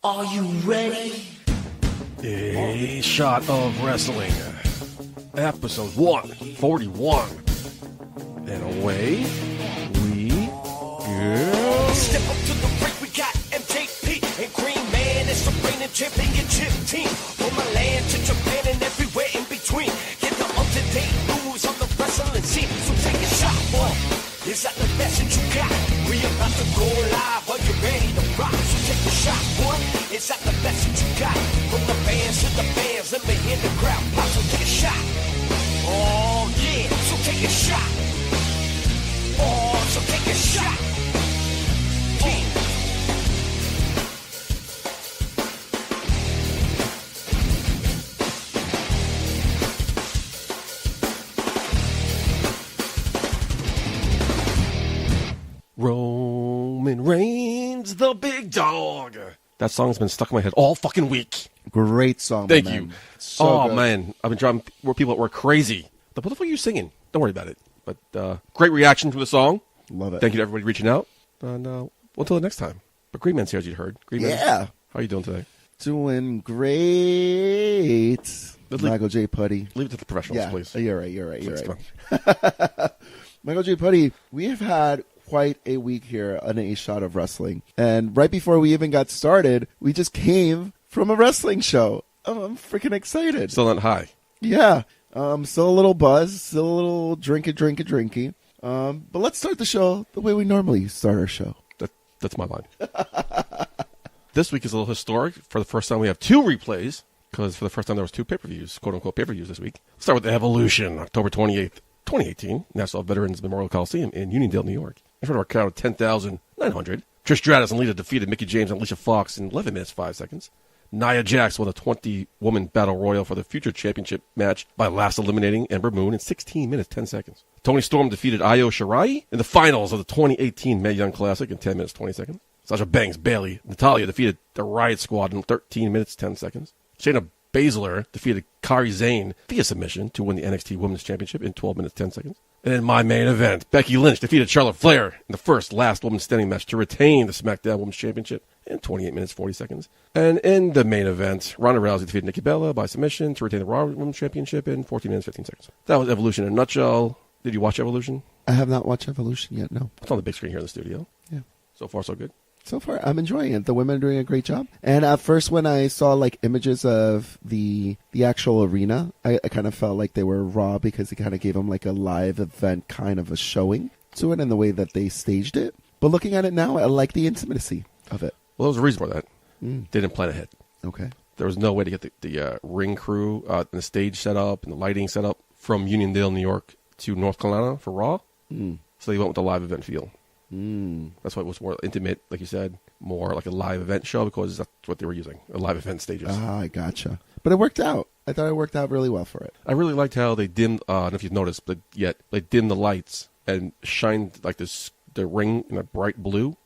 Are you ready? A Shot of Wrestling, episode 141. And away we go. Step up to the break, we got MJP and Green Man. It's the reigning championship team. From Milan to Japan and everywhere in between. Get the up-to-date news on the wrestling scene. So take a shot, boy. Is that the best that you got? We about to go live. Are you ready to rock? So take a shot, boy. Is that the best that you got? From the bands to the fans, let me hear the crowd pop. So take a shot. Oh yeah, so take a shot. Oh, so take a shot. Yeah. Roman Reigns, the big dog. That song's been stuck in my head all fucking week. Great song, Thank man. you. So good. Man, I've been driving where people were crazy. What the fuck are you singing? Don't worry about it. But great reaction to the song. Love it. Thank you to everybody reaching out. And until the next time. But Green Man's here, as you heard. Green Man, Yeah. how are you doing today? Doing great. Michael J. Putty. Leave it to the professionals, Yeah, please. you're right. Please, come on. Michael J. Putty, we have had quite a week here on A Shot of Wrestling. And right before we even got started, we just came from a wrestling show. Oh, I'm freaking excited. Still not high. Yeah. Still a little buzz, still a little drinky. But let's start the show the way we normally start our show. That's my line. This week is a little historic. For the first time, we have two replays, because for the first time there was two pay-per-views, quote-unquote pay-per-views this week. Let's start with Evolution, October 28th, 2018, National Veterans Memorial Coliseum in Uniondale, New York. In front of our crowd of 10,900, Trish Stratus and Lita defeated Mickie James and Alicia Fox in 11 minutes, 5 seconds. Nia Jax won the 20-woman Battle Royal for the Future Championship match by last eliminating Ember Moon in 16 minutes, 10 seconds. Toni Storm defeated Io Shirai in the finals of the 2018 Mae Young Classic in 10 minutes, 20 seconds. Sasha Banks Bayley Natalya defeated the Riot Squad in 13 minutes, 10 seconds. Shayna Baszler defeated Kairi Sane via submission to win the NXT Women's Championship in 12 minutes, 10 seconds. And in my main event, Becky Lynch defeated Charlotte Flair in the first last woman standing match to retain the SmackDown Women's Championship in 28 minutes, 40 seconds. And in the main event, Ronda Rousey defeated Nikki Bella by submission to retain the Raw Women's Championship in 14 minutes, 15 seconds. That was Evolution in a nutshell. Did you watch Evolution? I have not watched Evolution yet, no. It's on the big screen here in the studio. Yeah. So far, so good. So far, I'm enjoying it. The women are doing a great job. And at first, when I saw like images of the actual arena, I kind of felt like they were raw because it kind of gave them like a live event kind of a showing to it and the way that they staged it. But looking at it now, I like the intimacy of it. Well, there was a reason for that. They didn't plan ahead. Okay. There was no way to get the ring crew and the stage set up and the lighting set up from Uniondale, New York to North Carolina for Raw. So they went with the live event feel. That's why it was more intimate, like you said, more like a live event show because that's what they were using, a live event stages. I gotcha. But it worked out. I thought it worked out really well for it. I really liked how they dimmed, I don't know if you've noticed, but yet they dimmed the lights and shined like the ring in a bright blue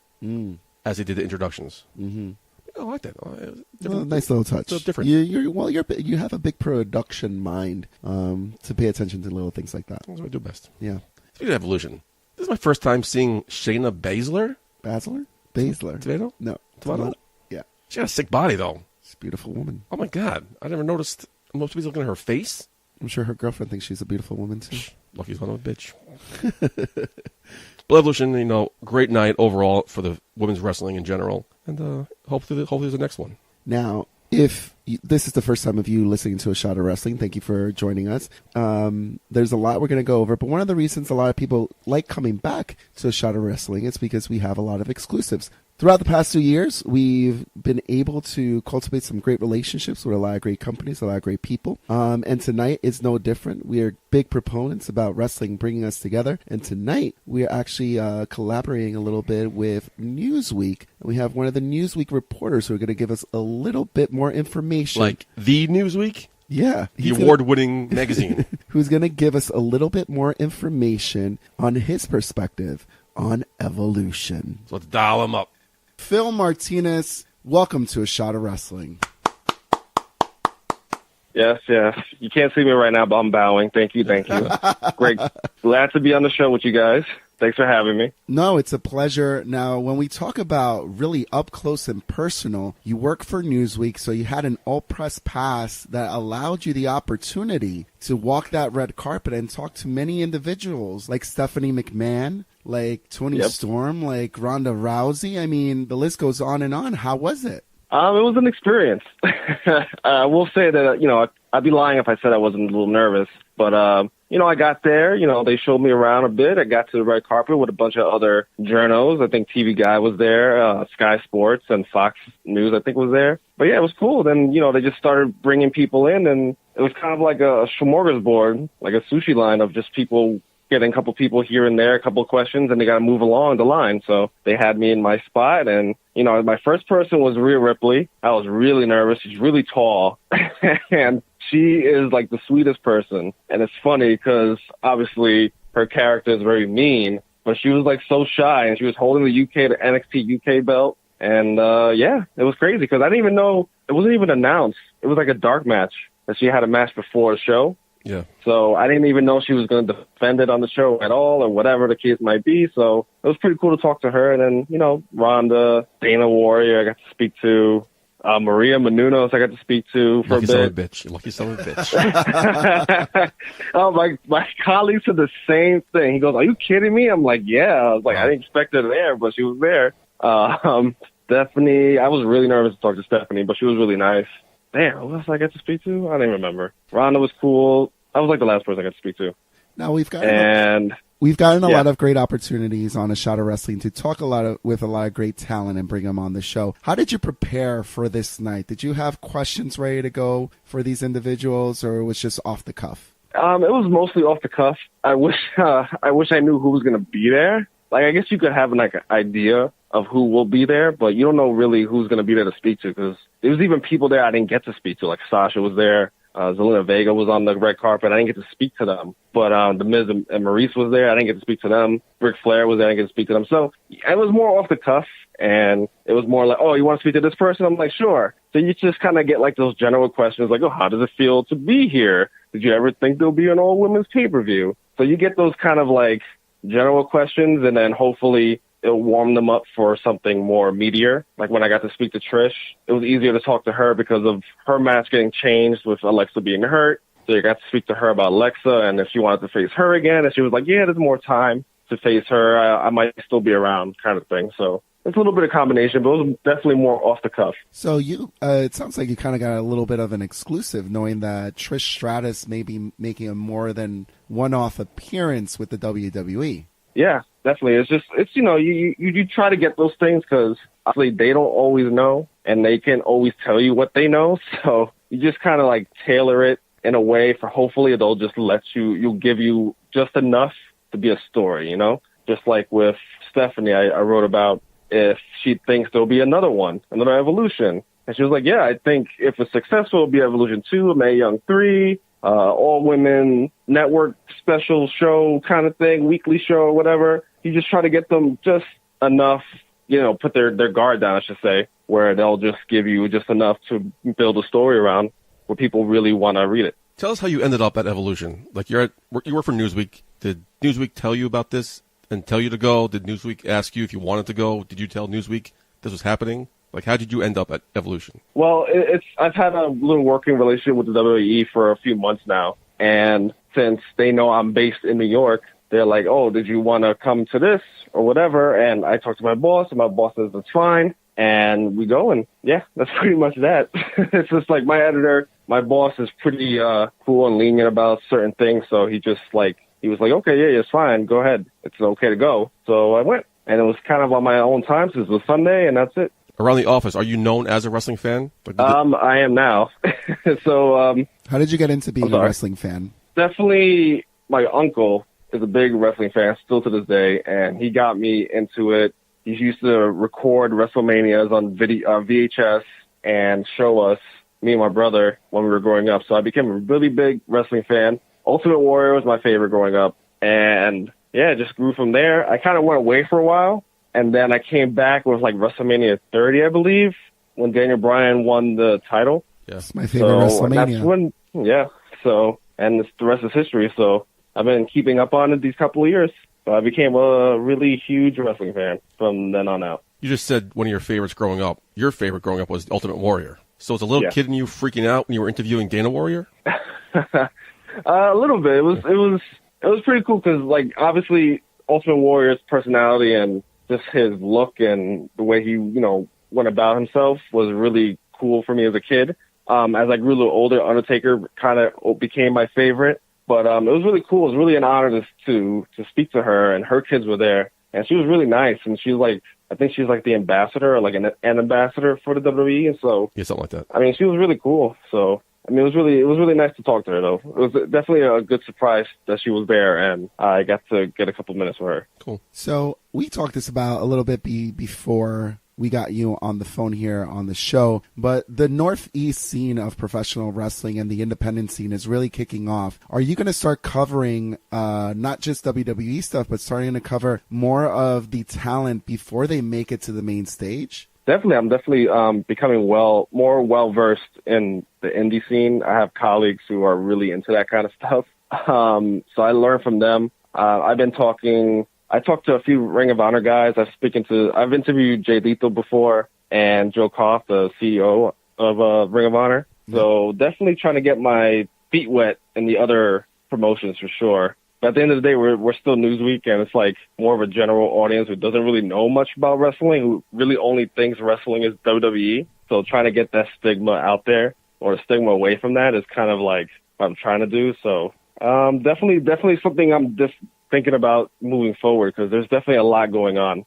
as they did the introductions. I like that. Well, nice little touch. So different. You have a big production mind to pay attention to little things like that. That's what I do best. Yeah. Speaking of Evolution, this is my first time seeing Shayna Baszler. Baszler? Tomato? No. Tomato? Yeah. She got a sick body, though. She's a beautiful woman. Oh, my God. I never noticed. Most people looking at her face. I'm sure her girlfriend thinks she's a beautiful woman, too. Lucky's one of a bitch. But Evolution, great night overall for the women's wrestling in general. And hopefully there's the next one. Now, if this is the first time of you listening to A Shot of Wrestling, thank you for joining us. There's a lot we're going to go over, but one of the reasons a lot of people like coming back to A Shot of Wrestling is because we have a lot of exclusives. Throughout the past 2 years, we've been able to cultivate some great relationships with a lot of great companies, a lot of great people. And tonight is no different. We are big proponents about wrestling bringing us together. And tonight, we are actually collaborating a little bit with Newsweek. We have one of the Newsweek reporters who are going to give us a little bit more information. Like the Newsweek? Yeah. The award-winning magazine. Who's going to give us a little bit more information on his perspective on Evolution. So let's dial him up. Phil Martinez, welcome to A Shot of Wrestling. Yes. You can't see me right now, but I'm bowing. Thank you. Great. Glad to be on the show with you guys. Thanks for having me. No, it's a pleasure. Now, when we talk about really up close and personal, you work for Newsweek, so you had an all-press pass that allowed you the opportunity to walk that red carpet and talk to many individuals like Stephanie McMahon, like Toni Storm, like Ronda Rousey. I mean, the list goes on and on. How was it? It was an experience. I will say that, I'd be lying if I said I wasn't a little nervous. But, I got there, they showed me around a bit. I got to the red carpet with a bunch of other journos. I think TV Guide was there, Sky Sports and Fox News, I think, was there. But, yeah, it was cool. Then, they just started bringing people in, and it was kind of like a smorgasbord, like a sushi line of just people getting a couple people here and there, a couple of questions, and they got to move along the line. So they had me in my spot, and, my first person was Rhea Ripley. I was really nervous. She's really tall, and she is like the sweetest person. And it's funny because obviously her character is very mean, but she was like so shy, and she was holding the NXT UK belt. And, it was crazy because I didn't even know, it wasn't even announced. It was like a dark match that she had a match before a show. Yeah. So I didn't even know she was going to defend it on the show at all or whatever the case might be. So it was pretty cool to talk to her. And then, Ronda, Dana Warrior, I got to speak to. Maria Menounos, I got to speak to for Lucky a bit. Lucky son of a bitch. Oh, my colleague said the same thing. He goes, "Are you kidding me?" I'm like, "Yeah." I was like, I didn't expect her there, but she was there. Stephanie, I was really nervous to talk to Stephanie, but she was really nice. Damn, who else I got to speak to? I don't even remember. Ronda was cool. I was like the last person I got to speak to. Now we've gotten a lot of great opportunities on A Shot of Wrestling to talk with a lot of great talent and bring them on the show. How did you prepare for this night? Did you have questions ready to go for these individuals, or it was just off the cuff? It was mostly off the cuff. I wish I knew who was going to be there. Like, I guess you could have an idea of who will be there, but you don't know really who's going to be there to speak to, because there was even people there I didn't get to speak to. Like Sasha was there. Zelina Vega was on the red carpet. I didn't get to speak to them. But The Miz and Maurice was there. I didn't get to speak to them. Ric Flair was there. I didn't get to speak to them. So it was more off the cuff, and it was more like, "Oh, you want to speak to this person?" I'm like, "Sure." So you just kind of get like those general questions like, "Oh, how does it feel to be here? Did you ever think there'll be an all-women's pay-per-view?" So you get those kind of like general questions, and then hopefully it'll warm them up for something more meatier. Like when I got to speak to Trish, it was easier to talk to her because of her match getting changed with Alexa being hurt. So you got to speak to her about Alexa and if she wanted to face her again. And she was like, "Yeah, there's more time to face her. I might still be around," kind of thing. So it's a little bit of combination, but it was definitely more off the cuff. So it sounds like you kind of got a little bit of an exclusive, knowing that Trish Stratus may be making a more than one-off appearance with the WWE. Yeah, definitely. It's you try to get those things because obviously they don't always know, and they can always tell you what they know. So you just kind of like tailor it in a way for hopefully they'll just you'll give you just enough to be a story, Just like with Stephanie, I wrote about if she thinks there'll be another Evolution. And she was like, "Yeah, I think if it's successful, it'll be Evolution 2, Mae Young 3, all-women network special show kind of thing, weekly show or whatever." You just try to get them just enough, put their guard down, I should say, where they'll just give you just enough to build a story around where people really want to read it. Tell us how you ended up at Evolution. Like you work for Newsweek. Did Newsweek tell you about this and tell you to go? Did Newsweek ask you if you wanted to go? Did you tell Newsweek this was happening? Like, how did you end up at Evolution? Well, I've had a little working relationship with the WWE for a few months now. And since they know I'm based in New York, they're like, "Oh, did you want to come to this or whatever?" And I talked to my boss, and my boss says that's fine. And we go, and yeah, that's pretty much that. It's just like my editor, my boss is pretty cool and lenient about certain things. So he was like, "Okay, yeah, it's fine. Go ahead. It's okay to go." So I went, and it was kind of on my own time since it was Sunday, and that's it. Around the office, are you known as a wrestling fan? I am now. So, how did you get into being a wrestling fan? Definitely, my uncle is a big wrestling fan still to this day, and he got me into it. He used to record WrestleManias on VHS and show us, me and my brother, when we were growing up. So I became a really big wrestling fan. Ultimate Warrior was my favorite growing up, and yeah, it just grew from there. I kind of went away for a while. And then I came back with like WrestleMania 30, I believe, when Daniel Bryan won the title. Yeah, it's my favorite WrestleMania. That's when, and the rest is history. So I've been keeping up on it these couple of years. So I became a really huge wrestling fan from then on out. You just said one of your favorites growing up. Your favorite growing up was Ultimate Warrior. So was a little kid in you freaking out when you were interviewing Dana Warrior? A little bit. It was pretty cool because, like, obviously Ultimate Warrior's personality and just his look and the way he, went about himself was really cool for me as a kid. As I grew a little older, Undertaker kind of became my favorite. But it was really cool. It was really an honor to speak to her, and her kids were there. And she was really nice. And she was like, I think she's like the ambassador or like an ambassador for the WWE. And so, yeah, something like that. I mean, she was really cool. So, I mean, it was really nice to talk to her, though. It was definitely a good surprise that she was there, and I got to get a couple minutes with her. Cool. So we talked this about a little bit before we got you on the phone here on the show, but the Northeast scene of professional wrestling and the independent scene is really kicking off. Are you going to start covering not just WWE stuff, but starting to cover more of the talent before they make it to the main stage? Definitely. I'm definitely becoming more well-versed in the indie scene. I have colleagues who are really into that kind of stuff. So I learn from them. I talked to a few Ring of Honor guys. I've interviewed Jay Lethal before and Joe Koff, the CEO of Ring of Honor. So definitely trying to get my feet wet in the other promotions for sure. But at the end of the day, we're still Newsweek, and it's like more of a general audience who doesn't really know much about wrestling, who really only thinks wrestling is WWE. So trying to get that stigma out there or the stigma away from that is kind of like what I'm trying to do. So definitely something I'm just thinking about moving forward, because there's definitely a lot going on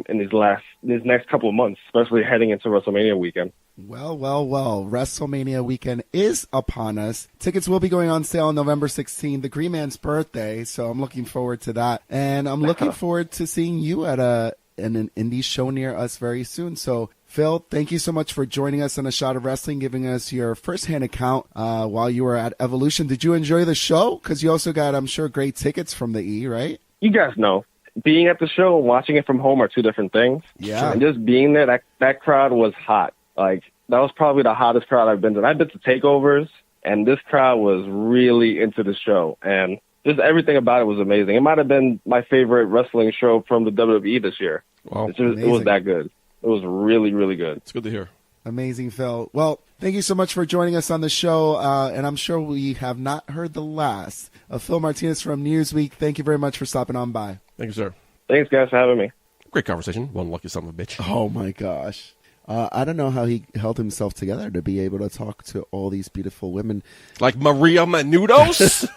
in these next couple of months, especially heading into WrestleMania weekend. Well. WrestleMania weekend is upon us. Tickets will be going on sale on November 16th, the Green Man's birthday, so I'm looking forward to that. And I'm looking forward to seeing you at an indie show near us very soon. So, Phil, thank you so much for joining us on A Shot of Wrestling, giving us your firsthand account while you were at Evolution. Did you enjoy the show? Because you also got, I'm sure, great tickets from the E, right? You guys know, being at the show and watching it from home are two different things. Yeah. And just being there, that crowd was hot. Like, that was probably the hottest crowd I've been to. I've been to takeovers, and this crowd was really into the show. And just everything about it was amazing. It might have been my favorite wrestling show from the WWE this year. Wow. It was that good. It was really, really good. It's good to hear. Amazing, Phil. Well, thank you so much for joining us on the show, and I'm sure we have not heard the last of Phil Martinez from Newsweek. Thank you very much for stopping on by. Thank you, sir. Thanks, guys, for having me. Great conversation. One lucky son of a bitch. Oh, my gosh. I don't know how he held himself together to be able to talk to all these beautiful women. Like Maria Menounos?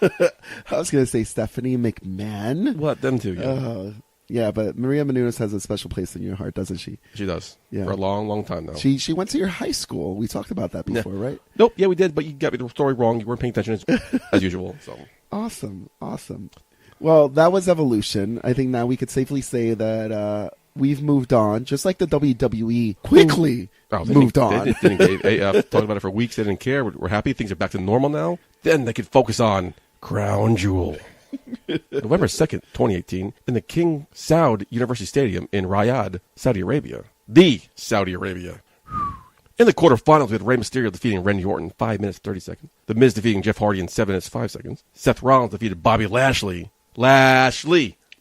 I was going to say Stephanie McMahon. What? Them two, yeah. Yeah, but Maria Menounos has a special place in your heart, doesn't she? She does. Yeah. For a long, long time now. She went to your high school. We talked about that before, right? Nope. Yeah, we did, but you got me the story wrong. You weren't paying attention as usual. So Awesome. Well, that was Evolution. I think now we could safely say that we've moved on, just like the WWE quickly moved on. They didn't talked about it for weeks. They didn't care. We're happy. Things are back to normal now. Then they could focus on Crown Jewel. November 2nd, 2018, in the King Saud University Stadium in Riyadh, Saudi Arabia. The Saudi Arabia. In the quarterfinals, we had Rey Mysterio defeating Randy Orton 5 minutes 30 seconds. The Miz defeating Jeff Hardy in 7 minutes 5 seconds. Seth Rollins defeated Bobby Lashley.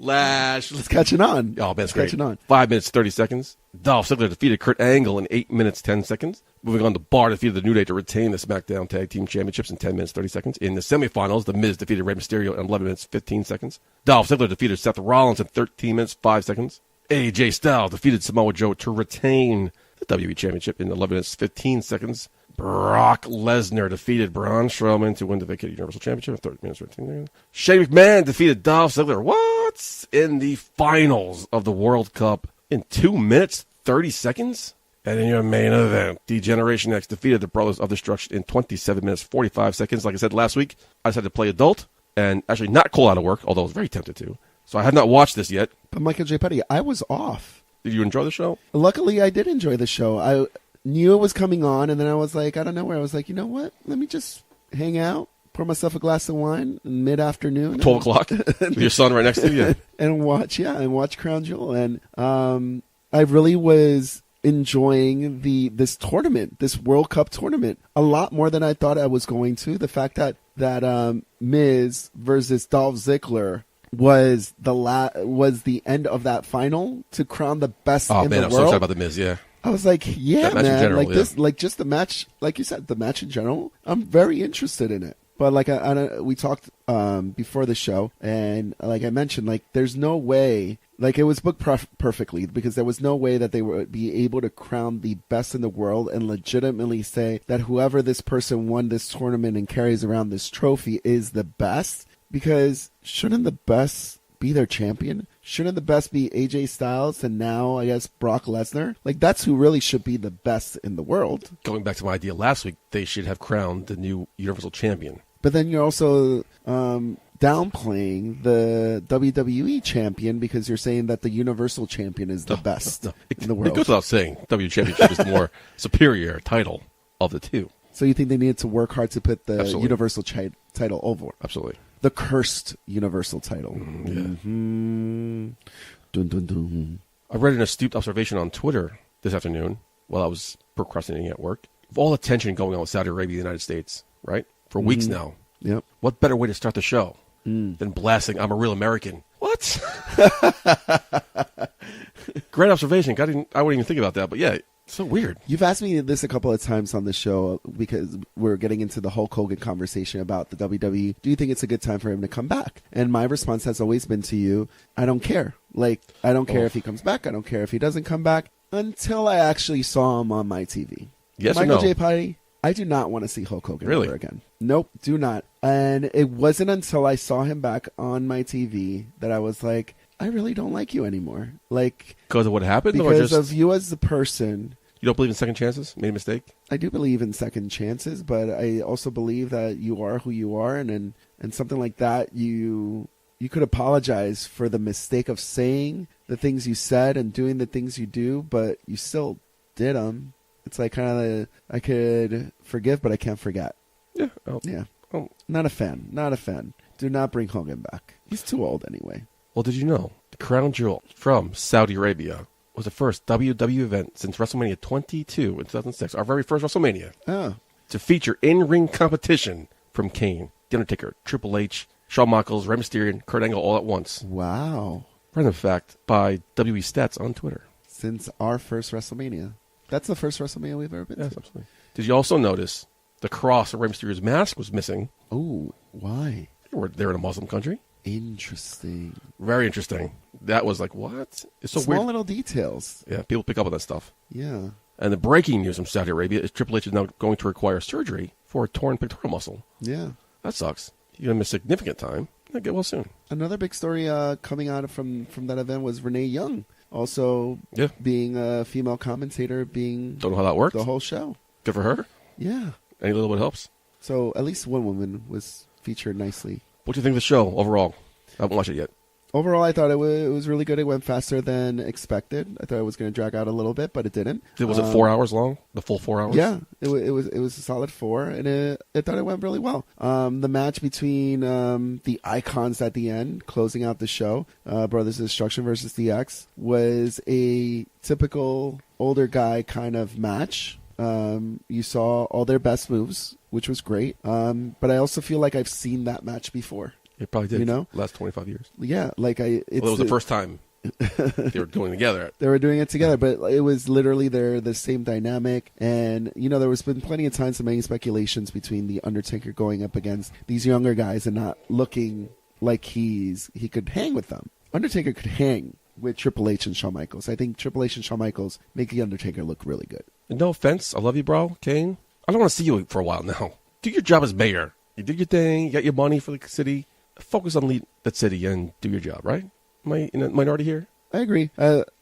It's catching on. Oh, man, it's great. Catching on. 5 minutes 30 seconds. Dolph Ziggler defeated Kurt Angle in 8 minutes 10 seconds. Moving on, the Bar defeated the New Day to retain the SmackDown Tag Team Championships in 10 minutes 30 seconds. In the semifinals, The Miz defeated Rey Mysterio in 11 minutes 15 seconds. Dolph Ziggler defeated Seth Rollins in 13 minutes 5 seconds. AJ Styles defeated Samoa Joe to retain the WWE Championship in 11 minutes 15 seconds. Brock Lesnar defeated Braun Strowman to win the vacated Universal Championship in 30 minutes 15 seconds. Shane McMahon defeated Dolph Ziggler. What? In the finals of the World Cup in 2 minutes 30 seconds? And in your main event, D-Generation X defeated the Brothers of Destruction in 27 minutes 45 seconds. Like I said last week, I decided to play adult and actually not call out of work, although I was very tempted to. So I have not watched this yet. But Michael J. Petty, I was off. Did you enjoy the show? Luckily, I did enjoy the show. I knew it was coming on, and then I was like, I don't know where. I was like, you know what? Let me just hang out, pour myself a glass of wine in mid-afternoon. 12 o'clock with your son right next to you. And watch Crown Jewel. And I really was enjoying this tournament, this World Cup tournament, a lot more than I thought I was going to. The fact that Miz versus Dolph Ziggler was the end of that final to crown the best Oh in man, the I'm so world. excited about the Miz. Yeah, I was like, yeah, That match in man, general, like yeah. this, like just the match, like you said, the match in general. I'm very interested in it. But like we talked before the show, and like I mentioned, like there's no way, like it was booked perfectly because there was no way that they would be able to crown the best in the world and legitimately say that whoever this person won this tournament and carries around this trophy is the best. Because shouldn't the best be their champion? Shouldn't the best be AJ Styles and now I guess Brock Lesnar? Like that's who really should be the best in the world. going back to my idea last week, they should have crowned the new Universal Champion. But then you're also downplaying the WWE champion because you're saying that the Universal champion is the best in the world. It goes without saying, W Championship is the more superior title of the two. So you think they needed to work hard to put the Absolutely. Universal title over? Absolutely. The cursed Universal title. Yeah. Mm-hmm. Dun, dun, dun. I read an astute observation on Twitter this afternoon while I was procrastinating at work. Of all the tension going on with Saudi Arabia and the United States, right? For weeks now. Yep. What better way to start the show than blasting I'm a Real American? What? Great observation. I wouldn't even think about that, but yeah, so weird. You've asked me this a couple of times on the show because we're getting into the Hulk Hogan conversation about the WWE. Do you think it's a good time for him to come back? And my response has always been to you, I don't care. Like, I don't care if he comes back. I don't care if he doesn't come back until I actually saw him on my TV. Yes or Michael no? J. Putty, I do not want to see Hulk Hogan Really? ever again. Nope, do not. And it wasn't until I saw him back on my TV that I was like, I really don't like you anymore. Like, Because of what happened? Or because just of you as the person. you don't believe in second chances? Made a mistake? I do believe in second chances, but I also believe that you are who you are, and something like that, you could apologize for the mistake of saying the things you said and doing the things you do, but you still did them. It's like kind of I could forgive, but I can't forget. Yeah. Yeah, Oh. not a fan. Not a fan. Do not bring Hogan back. He's too old anyway. Well, did you know the crown jewel from Saudi Arabia was the first WWE event since WrestleMania 22 in 2006, our very first WrestleMania, Oh, to feature in-ring competition from Kane, The Undertaker, Triple H, Shawn Michaels, Rey Mysterio, and Kurt Angle all at once. wow. Random fact by WWE Stats on Twitter. Since our first WrestleMania. That's the first WrestleMania we've ever been Yes, to. absolutely. Did you also notice the cross of Rey Mysterio's mask was missing? Oh, why? They're in a Muslim country. Interesting. Very interesting. That was like, what? It's so Small weird. little details. Yeah, people pick up on that stuff. Yeah. And the breaking news from Saudi Arabia is Triple H is now going to require surgery for a torn pectoral muscle. Yeah. That sucks. You're going to miss significant time. He'll get well soon. Another big story coming out from that event was Renee Young also Yeah. being a female commentator, being Don't know how that worked. the whole show. Good for her. Yeah. Any little bit helps. So at least one woman was featured nicely. What do you think of the show overall? I haven't watched it yet. Overall, I thought it was really good. It went faster than expected. I thought it was going to drag out a little bit, but it didn't. Was it 4 hours long? The full 4 hours? Yeah, it was a solid 4, and I thought it went really well. The match between the icons at the end, closing out the show, Brothers of Destruction versus DX, was a typical older guy kind of match. You saw all their best moves, which was great. But I also feel like I've seen that match before. It probably did. You know? Last 25 years. Yeah, like Well, it was the first time they were going together. they were doing it together, but it was literally the same dynamic. And there was been plenty of times of many speculations between the Undertaker going up against these younger guys and not looking like he could hang with them. Undertaker could hang with Triple H and Shawn Michaels. I think Triple H and Shawn Michaels make the Undertaker look really good. And no offense, I love you, bro, Kane. I don't want to see you for a while now. Do your job as mayor. You did your thing. You got your money for the city. Focus on lead that city and do your job, right? Am I in a minority here? I agree.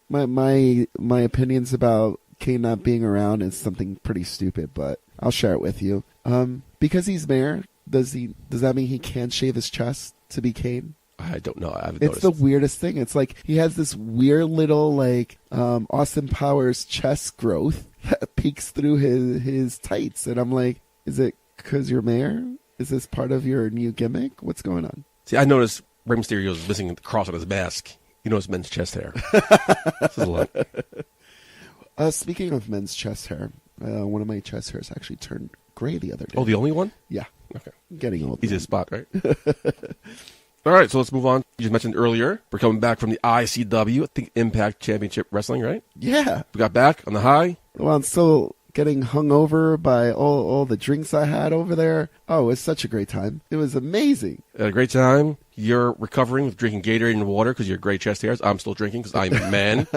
My opinions about Kane not being around is something pretty stupid, but I'll share it with you. Because he's mayor, does that mean he can't shave his chest to be Kane? I don't know. I haven't It's noticed. the weirdest thing. It's like he has this weird little Austin Powers chest growth that peeks through his tights, and I'm like, is it because you're mayor? Is this part of your new gimmick? What's going on? See, I noticed Rey Mysterio is missing the cross on his mask. You know, it's men's chest hair. This is a lot. Speaking of men's chest hair, one of my chest hairs actually turned gray the other day. Oh, the only one? Yeah, Okay. getting old. Easy to spot, right? All right, so let's move on. You just mentioned earlier, we're coming back from the ICW, I think Impact Championship Wrestling, right? Yeah. We got back on the high. Well, I'm still getting hung over by all the drinks I had over there. Oh, it was such a great time. It was amazing. Had a great time. You're recovering with drinking Gatorade and water because you're gray chest hairs. I'm still drinking because I'm a man.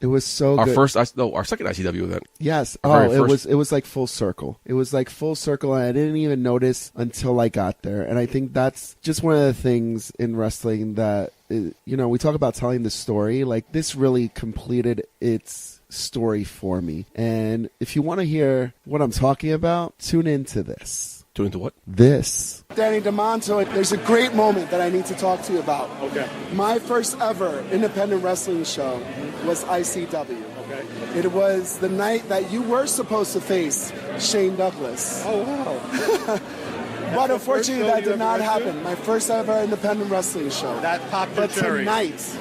It was so good. Our second ICW event. Yes. It was like full circle. It was like full circle, and I didn't even notice until I got there. And I think that's just one of the things in wrestling that, we talk about telling the story. Like, this really completed its story for me. And if you want to hear what I'm talking about, tune into this. Tune into what? This. Danny Demanto, there's a great moment that I need to talk to you about. Okay. My first ever independent wrestling show was ICW. Okay. It was the night that you were supposed to face Shane Douglas. Oh, wow. But unfortunately, that did not ever went happen. My first ever independent wrestling show. That popped your But cherry. tonight,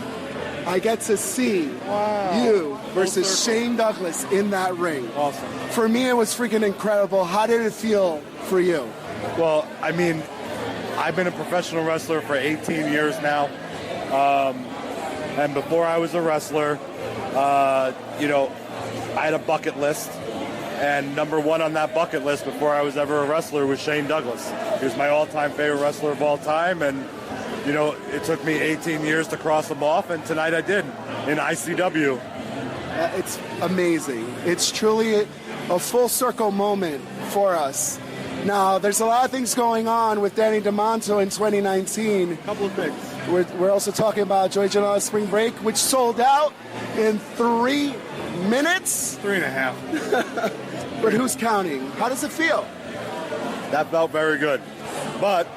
I get to see you versus circle. Shane Douglas in that ring. Awesome. For me, it was freaking incredible. How did it feel for you? Well, I mean, I've been a professional wrestler for 18 years now. And before I was a wrestler, I had a bucket list. And number one on that bucket list before I was ever a wrestler was Shane Douglas. He was my all-time favorite wrestler of all time. And, it took me 18 years to cross him off. And tonight I did in ICW. It's amazing. It's truly a full circle moment for us. Now, there's a lot of things going on with Danny Demanto in 2019. A couple of things. We're also talking about Joey Janela Spring Break, which sold out in 3 minutes. 3.5. But who's counting? How does it feel? That felt very good. But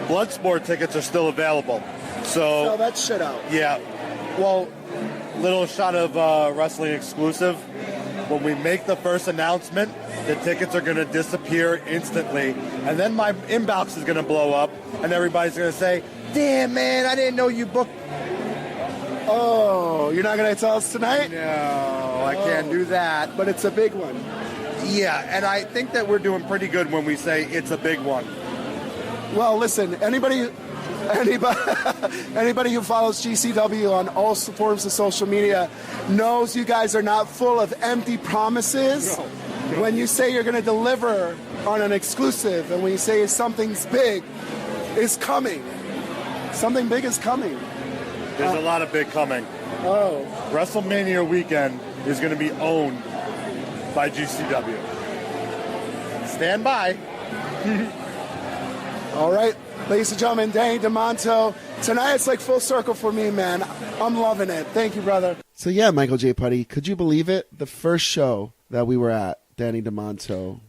Bloodsport tickets are still available. So Sell that shit out. yeah. Well, little shot of wrestling exclusive. When we make the first announcement, the tickets are going to disappear instantly. And then my inbox is going to blow up, and everybody's going to say, "Damn, man, I didn't know you booked." Oh, you're not going to tell us tonight? No, I can't do that. But it's a big one. Yeah, and I think that we're doing pretty good when we say it's a big one. Well, listen, anybody who follows GCW on all forms of social media knows you guys are not full of empty promises. No. When you say you're going to deliver on an exclusive, and when you say something's big, it's coming. Something big is coming. There's a lot of big coming. Oh. WrestleMania weekend is going to be owned by GCW. Stand by. All right, ladies and gentlemen, Danny Demanto. Tonight it's like full circle for me, man. I'm loving it. Thank you, brother. So yeah, Michael J. Putty, could you believe it? The first show that we were at, Danny Demanto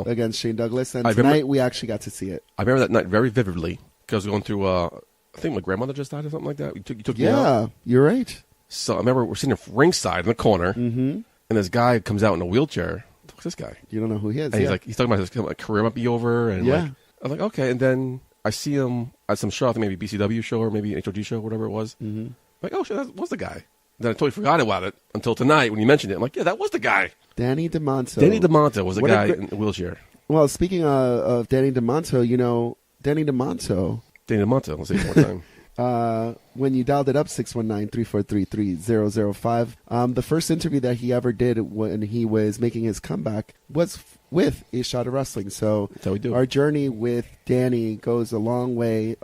against Shane Douglas, and tonight we actually got to see it. I remember that night very vividly because I was going through, I think my grandmother just died or something like that. You took me out. Yeah, you're right. So I remember we're sitting ringside in the corner, and this guy comes out in a wheelchair. What's this guy? You don't know who he is. And he's talking about his career might be over, and yeah. I'm like, okay. And then I see him at some show, I think maybe BCW show or maybe an HOG show, whatever it was. I'm like, oh shit, that was the guy. Then I totally forgot about it until tonight when you mentioned it. I'm like, yeah, that was the guy. Danny Demanto. Danny Demanto was the guy in the wheelchair. Well, speaking of Danny Demanto, Danny Demanto. Danny Demanto, let's say it one more time. When you dialed it up, 619-343-3005, the first interview that he ever did when he was making his comeback was with A Shot of Wrestling. So that's how we do. Our journey with Danny goes a long way.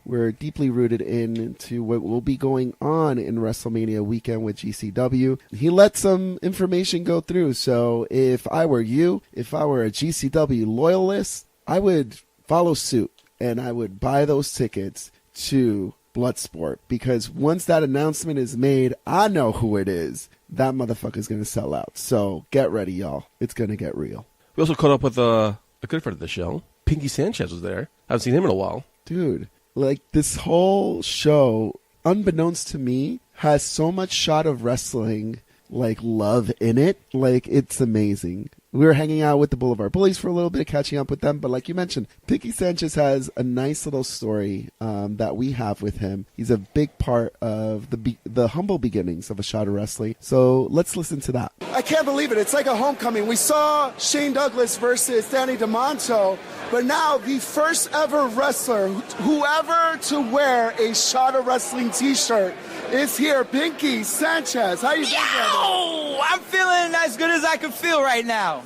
We're deeply rooted into what will be going on in WrestleMania weekend with GCW. He let some information go through. So if I were you, if I were a GCW loyalist, I would follow suit and I would buy those tickets to Bloodsport, because once that announcement is made, I know who it is. That motherfucker's going to sell out. So get ready, y'all. It's going to get real. We also caught up with a good friend of the show. Pinkie Sanchez was there. I haven't seen him in a while. Dude, like this whole show, unbeknownst to me, has so much Shot of Wrestling like love in it. Like, it's amazing. We were hanging out with the Boulevard Bullies for a little bit, catching up with them. But like you mentioned, Pinkie Sanchez has a nice little story that we have with him. He's a big part of the humble beginnings of A Shot of Wrestling. So let's listen to that. I can't believe it. It's like a homecoming. We saw Shane Douglas versus Danny Demanto, but now the first ever wrestler, whoever to wear a Shot of Wrestling t-shirt, is here. Pinkie Sanchez. How you doing? Yo! I'm feeling as good as I can feel right now.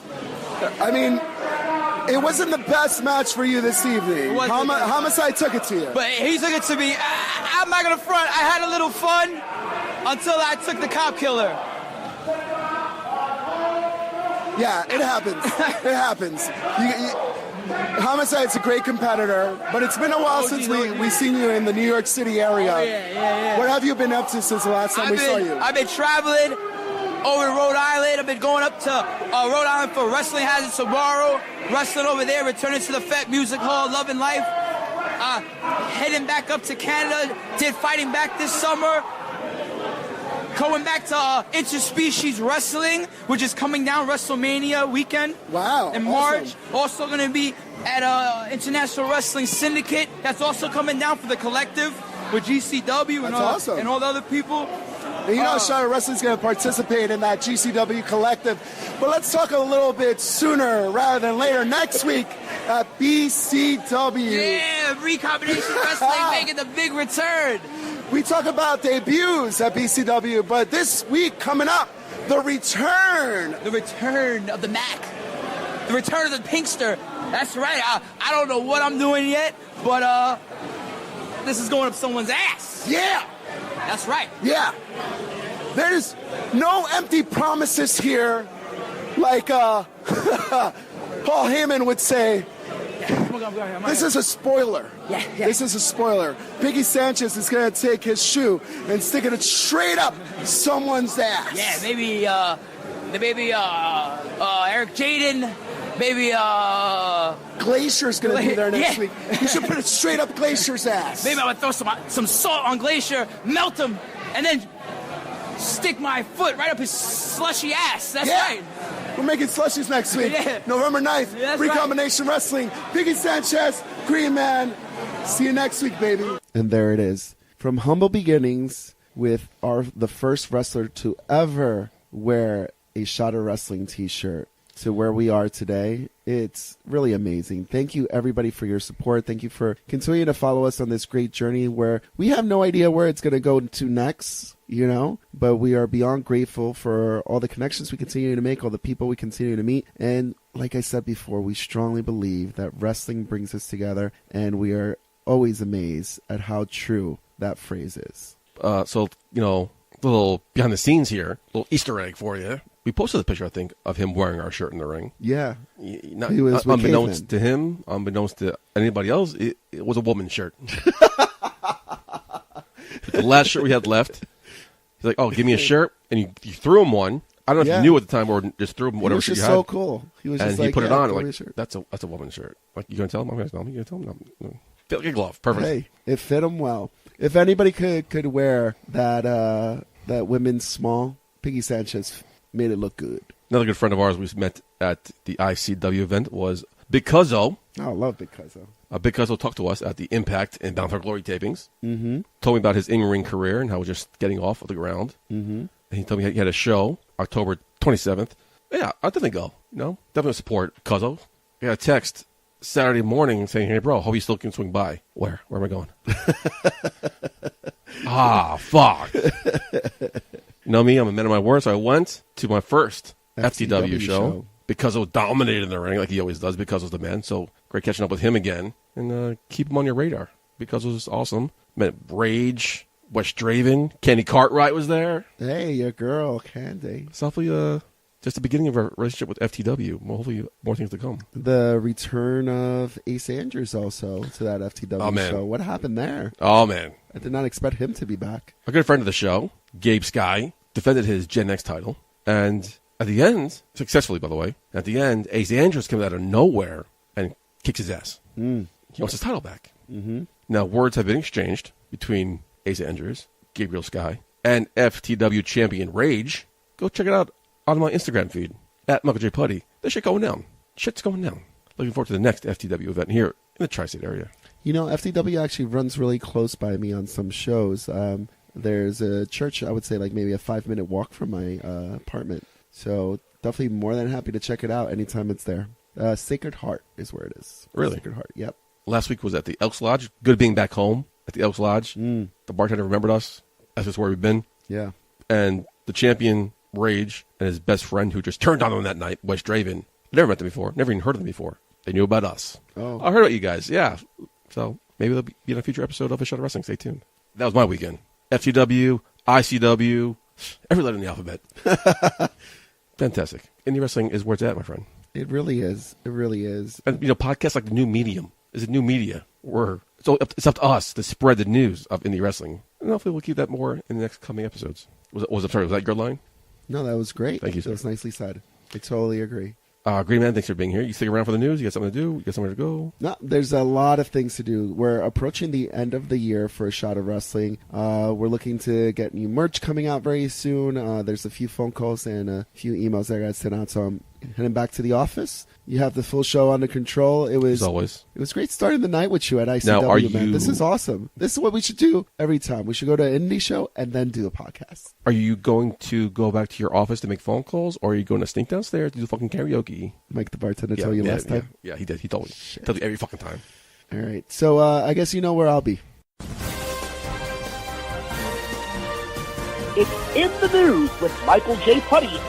I mean, it wasn't the best match for you this evening. Homicide took it to you. But he took it to me. I'm not going to front. I had a little fun until I took the cop killer. Yeah, it happens. It happens. Homicide's a great competitor, but it's been a while since we've seen you in the New York City area. Oh, yeah. What have you been up to since the last time we saw you? I've been traveling over in Rhode Island. I've been going up to Rhode Island for Wrestling Hazard tomorrow. Wrestling over there, returning to the Fat Music Hall, Love and Life. Heading back up to Canada, did Fighting Back this summer. Going back to Interspecies Wrestling, which is coming down WrestleMania weekend. Wow. In March. Also going to be at International Wrestling Syndicate. That's also coming down for the collective with GCW and all the other people. And you know, Shot of Wrestling's going to participate in that GCW collective. But let's talk a little bit sooner rather than later. Next week at BCW. Yeah, Recombination Wrestling making the big return. We talk about debuts at BCW, but this week coming up, the return. The return of the Mac. The return of the Pinkster. That's right. I don't know what I'm doing yet, but this is going up someone's ass. Yeah. That's right. Yeah. There's no empty promises here, like Paul Heyman would say. This is a spoiler. Yeah. This is a spoiler. Pinkie Sanchez is going to take his shoe and stick it straight up someone's ass. Yeah, maybe Eric Jaden. Maybe Glacier's going to be there next week. You should put it straight up Glacier's ass. Maybe I would throw some salt on Glacier, melt him, and then stick my foot right up his slushy ass. That's right. We're making slushies next week. Yeah. November 9th. Yeah, Recombination Wrestling. Pinkie Sanchez, Green Man. See you next week, baby. And there it is. From humble beginnings with the first wrestler to ever wear a Shot of Wrestling t-shirt to where we are today. It's really amazing. Thank you, everybody, for your support. Thank you for continuing to follow us on this great journey where we have no idea where it's going to go to next, but we are beyond grateful for all the connections we continue to make, all the people we continue to meet. And like I said before, we strongly believe that wrestling brings us together, and we are always amazed at how true that phrase is. So, little behind the scenes here, little Easter egg for you. We posted a picture, I think, of him wearing our shirt in the ring. Yeah. He was unbeknownst to him, unbeknownst to anybody else, it was a woman's shirt. The last shirt we had left, he's like, "Oh, give me a shirt," and you threw him one. I don't know if you knew at the time or just threw him whatever shirt you had. He was just so cool. He was just he put it on like, that's a woman's shirt. Like, you gonna tell him? I'm gonna tell him. You gonna tell him? No. Fit like a glove. Perfect. Hey, it fit him well. If anybody could wear that women's small, Pinkie Sanchez made it look good. Another good friend of ours we met at the ICW event was Big Cuzzo. Oh, I love Big Cuzzo. Big Cuzzo talked to us at the Impact and Bound for Glory tapings. Mm-hmm. Told me about his in-ring career and how he was just getting off of the ground. Mm-hmm. And he told me he had a show October 27th. Yeah, I'll definitely go. Definitely support Cuzzo. I got a text Saturday morning saying, "Hey, bro, hope you still can swing by." Where am I going? Fuck. You know me, I'm a man of my word, so I went to my first FTW show because it was dominated in the ring like he always does because of the man. So great catching up with him again and keep him on your radar because it was awesome. Met Rage, Wes Draven, Candy Cartwright was there. Hey, your girl, Candy. It's hopefully just the beginning of our relationship with FTW. Well, hopefully more things to come. The return of Ace Andrews also to that FTW show. What happened there? Oh, man. I did not expect him to be back. A good friend of the show, Gabe Sky, defended his Gen X title. And at the end, successfully, by the way, at the end, Ace Andrews comes out of nowhere and kicks his ass. He wants his title back. Mm-hmm. Now, words have been exchanged between Ace Andrews, Gabriel Sky, and FTW champion Rage. Go check it out on my Instagram feed, at Michael J. Putty. This shit going down. Shit's going down. Looking forward to the next FTW event here in the Tri-State area. You know, FTW actually runs really close by me on some shows. There's a church, I would say, like maybe a 5-minute walk from my apartment. So definitely more than happy to check it out anytime it's there. Sacred Heart is where it is. Really? Sacred Heart, yep. Last week was at the Elks Lodge. Good being back home at the Elks Lodge. The bartender remembered us. That's just where we've been. Yeah. And the champion, Rage, and his best friend who just turned on him that night, Wes Draven. Never met them before. Never even heard of them before. They knew about us. Oh. I heard about you guys. Yeah. So maybe they'll be in a future episode of A Shot of Wrestling. Stay tuned. That was my weekend. FTW, ICW, every letter in the alphabet. Fantastic. Indie wrestling is where it's at, my friend. It really is. It really is. And, podcasts like the new medium. Is it new media? It's up to us to spread the news of indie wrestling. And hopefully we'll keep that more in the next coming episodes. Was that your line? No, that was great. Thank you, sir. That was nicely said. I totally agree. Green Man, thanks for being here. You stick around for the news? You got something to do? You got somewhere to go? No, there's a lot of things to do. We're approaching the end of the year for A Shot of Wrestling. We're looking to get new merch coming out very soon. There's a few phone calls and a few emails that I got to send out. So I'm heading back to the office. You have the full show under control. As always. It was great starting the night with you at ICW, now, man. This is awesome. This is what we should do every time. We should go to an indie show and then do a podcast. Are you going to go back to your office to make phone calls, or are you going to sneak downstairs to do fucking karaoke? Mike the bartender told you last time? Yeah, he did. He told me. He tells you every fucking time. All right. So I guess you know where I'll be. It's In the News with Michael J. Putty.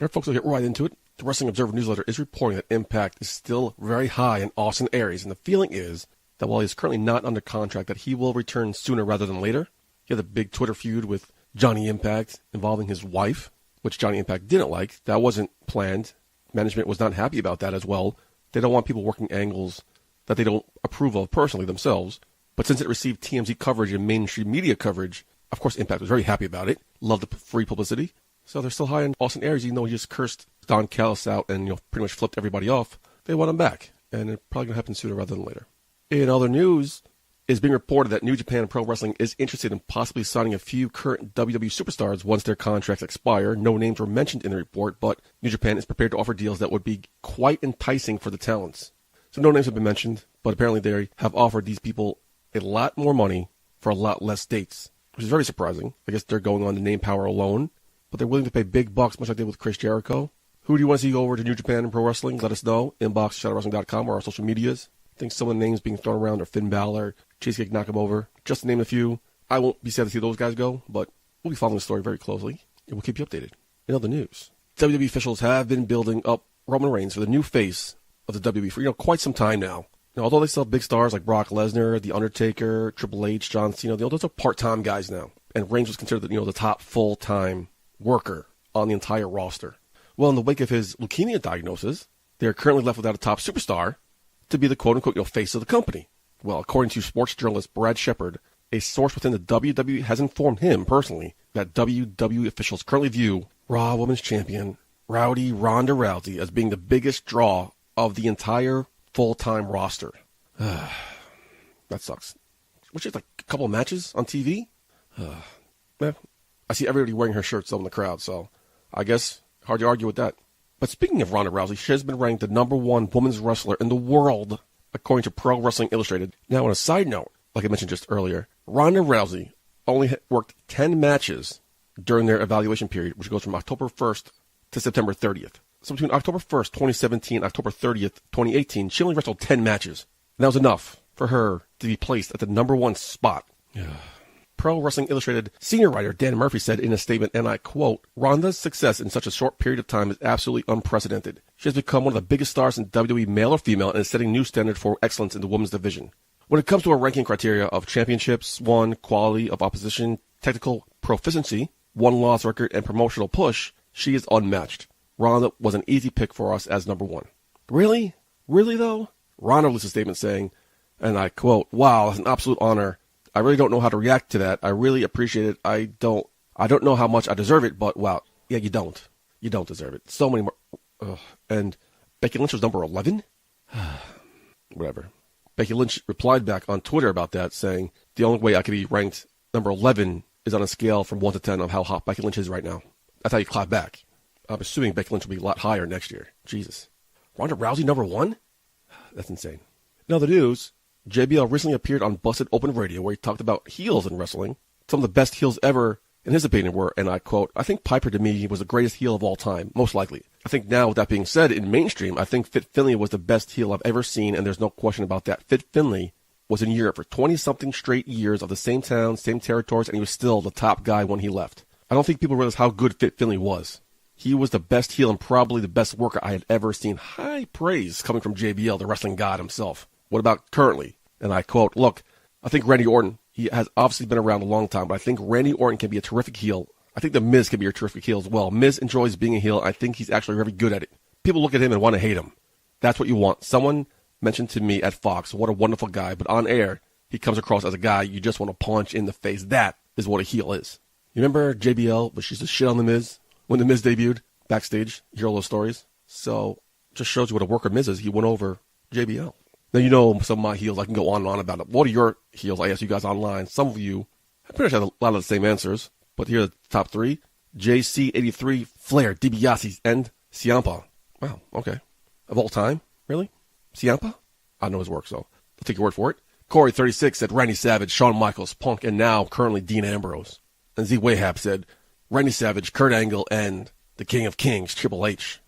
All right, folks, we'll get right into it. The Wrestling Observer newsletter is reporting that Impact is still very high in Austin Aries, and the feeling is that while he is currently not under contract, that he will return sooner rather than later. He had a big Twitter feud with Johnny Impact involving his wife, which Johnny Impact didn't like. That wasn't planned. Management was not happy about that as well. They don't want people working angles that they don't approve of personally themselves. But since it received TMZ coverage and mainstream media coverage, of course Impact was very happy about it. Loved the free publicity. So they're still high in Austin Aries, even though he just cursed Don Callis out and pretty much flipped everybody off. They want him back, and it's probably going to happen sooner rather than later. In other news, it's being reported that New Japan Pro Wrestling is interested in possibly signing a few current WWE superstars once their contracts expire. No names were mentioned in the report, but New Japan is prepared to offer deals that would be quite enticing for the talents. So no names have been mentioned, but apparently they have offered these people a lot more money for a lot less dates, which is very surprising. I guess they're going on the name power alone. But they're willing to pay big bucks, much like they did with Chris Jericho. Who do you want to see go over to New Japan and Pro Wrestling? Let us know. Inbox, shotofwrestling.com, or our social medias. I think some of the names being thrown around are Finn Balor, Cheesecake Nakamura, just to name a few. I won't be sad to see those guys go, but we'll be following the story very closely, and we'll keep you updated. In other news, WWE officials have been building up Roman Reigns for the new face of the WWE for quite some time now. Now, although they still have big stars like Brock Lesnar, The Undertaker, Triple H, John Cena, those are part-time guys now. And Reigns was considered the top full-time worker on the entire roster. Well, in the wake of his leukemia diagnosis, they are currently left without a top superstar to be the quote-unquote face of the company. Well, according to sports journalist Brad Shepard, a source within the WWE has informed him personally that WWE officials currently view Raw Women's Champion Rowdy Ronda Rousey as being the biggest draw of the entire full-time roster. That sucks. Which is like a couple of matches on TV? Yeah. I see everybody wearing her shirts though in the crowd, so I guess hard to argue with that. But speaking of Ronda Rousey, she has been ranked the #1 women's wrestler in the world, according to Pro Wrestling Illustrated. Now, on a side note, like I mentioned just earlier, Ronda Rousey only worked 10 matches during their evaluation period, which goes from October 1st to September 30th. So between October 1st, 2017, and October 30th, 2018, she only wrestled 10 matches. And that was enough for her to be placed at the #1 spot. Pro Wrestling Illustrated senior writer Dan Murphy said in a statement, and I quote, "Ronda's success in such a short period of time is absolutely unprecedented. She has become one of the biggest stars in WWE, male or female, and is setting new standard for excellence in the women's division. When it comes to a ranking criteria of championships, won, quality of opposition, technical proficiency, one-loss record, and promotional push, she is unmatched. Ronda was an easy pick for us as #1. Really? Really, though? Ronda released a statement saying, and I quote, "Wow, it's an absolute honor. I really don't know how to react to that. I really appreciate it. I don't know how much I deserve it, but wow, yeah, you don't. You don't deserve it. So many more." And Becky Lynch was #11? Whatever. Becky Lynch replied back on Twitter about that, saying, "The only way I could be ranked #11 is on a scale from 1 to 10 of how hot Becky Lynch is right now. That's how you clap back." I'm assuming Becky Lynch will be a lot higher next year. Jesus. Ronda Rousey number 1? That's insane. In other news, JBL recently appeared on Busted Open Radio where he talked about heels in wrestling. Some of the best heels ever, in his opinion, were, and I quote, I think Piper to me was the greatest heel of all time, most likely. I think now, with that being said, in mainstream, I think Fit Finlay was the best heel I've ever seen, and there's no question about that. Fit Finlay was in Europe for 20-something straight years of the same town, same territories, and he was still the top guy when he left. I don't think people realize how good Fit Finlay was. He was the best heel and probably the best worker I had ever seen. High praise coming from JBL, the wrestling god himself. What about currently? And I quote, look, I think Randy Orton, he has obviously been around a long time, but I think Randy Orton can be a terrific heel. I think The Miz can be a terrific heel as well. Miz enjoys being a heel. I think he's actually very good at it. People look at him and want to hate him. That's what you want. Someone mentioned to me at Fox, what a wonderful guy, but on air, he comes across as a guy you just want to punch in the face. That is what a heel is. You remember JBL, but she used to shit on The Miz when The Miz debuted backstage? You hear all those stories? So, just shows you what a worker Miz is. He went over JBL. Now, you know some of my heels. I can go on and on about it. What are your heels? I asked you guys online. Some of you, I pretty much had a lot of the same answers, but here are the top 3. JC83, Flair, DiBiase, and Ciampa. Wow, okay. Of all time? Really? Ciampa? I know his work, so I'll take your word for it. Corey36 said Randy Savage, Shawn Michaels, Punk, and now currently Dean Ambrose. And Z Wahab said Randy Savage, Kurt Angle, and the King of Kings, Triple H.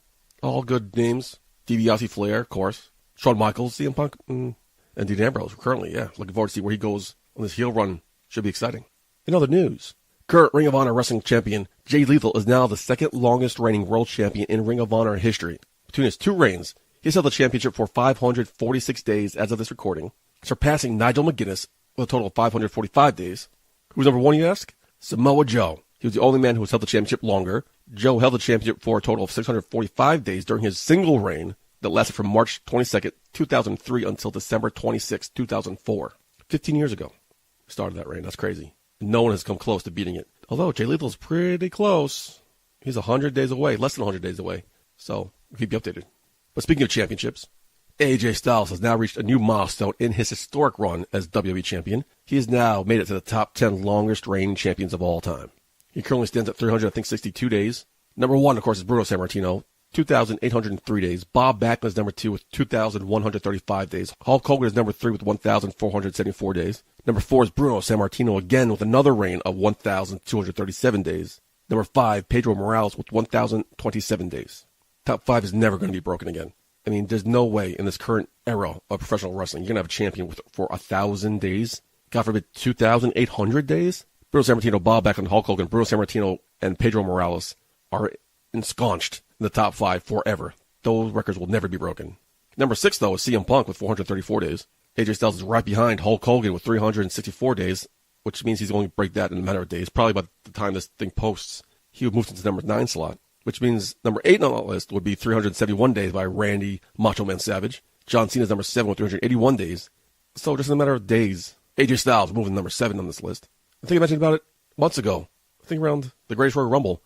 All good names. DiBiase, Flair, of course. Shawn Michaels, CM Punk, and Dean Ambrose currently, yeah. Looking forward to see where he goes on this heel run. Should be exciting. In other news, current Ring of Honor Wrestling Champion Jay Lethal is now the second longest reigning world champion in Ring of Honor history. Between his 2 reigns, he's held the championship for 546 days as of this recording, surpassing Nigel McGuinness with a total of 545 days. Who's number 1, you ask? Samoa Joe. He was the only man who has held the championship longer. Joe held the championship for a total of 645 days during his single reign that lasted from March 22nd, 2003 until December 26, 2004. 15 years ago, started that reign. That's crazy. No one has come close to beating it. Although Jay Lethal's pretty close. He's 100 days away, less than 100 days away. So, we'll keep you updated. But speaking of championships, AJ Styles has now reached a new milestone in his historic run as WWE champion. He has now made it to the top 10 longest reigning champions of all time. He currently stands at 362 days. Number 1, of course, is Bruno Sammartino, 2,803 days. Bob Backlund is number 2 with 2,135 days. Hulk Hogan is number 3 with 1,474 days. Number 4 is Bruno Sammartino again with another reign of 1,237 days. Number 5, Pedro Morales with 1,027 days. Top 5 is never going to be broken again. I mean, there's no way in this current era of professional wrestling you're going to have a champion for 1,000 days. God forbid, 2,800 days? Bruno Sammartino, Bob Backlund, Hulk Hogan, Bruno Sammartino, and Pedro Morales are ensconced in the top 5 forever. Those records will never be broken. Number 6, though, is CM Punk with 434 days. AJ Styles is right behind Hulk Hogan with 364 days, which means he's going to break that in a matter of days. Probably by the time this thing posts, he would move into the number 9 slot, which means number 8 on that list would be 371 days by Randy Macho Man Savage. John Cena's number 7 with 381 days. So just in a matter of days, AJ Styles moving number 7 on this list. I think I mentioned about it months ago. I think around the Greatest Royal Rumble.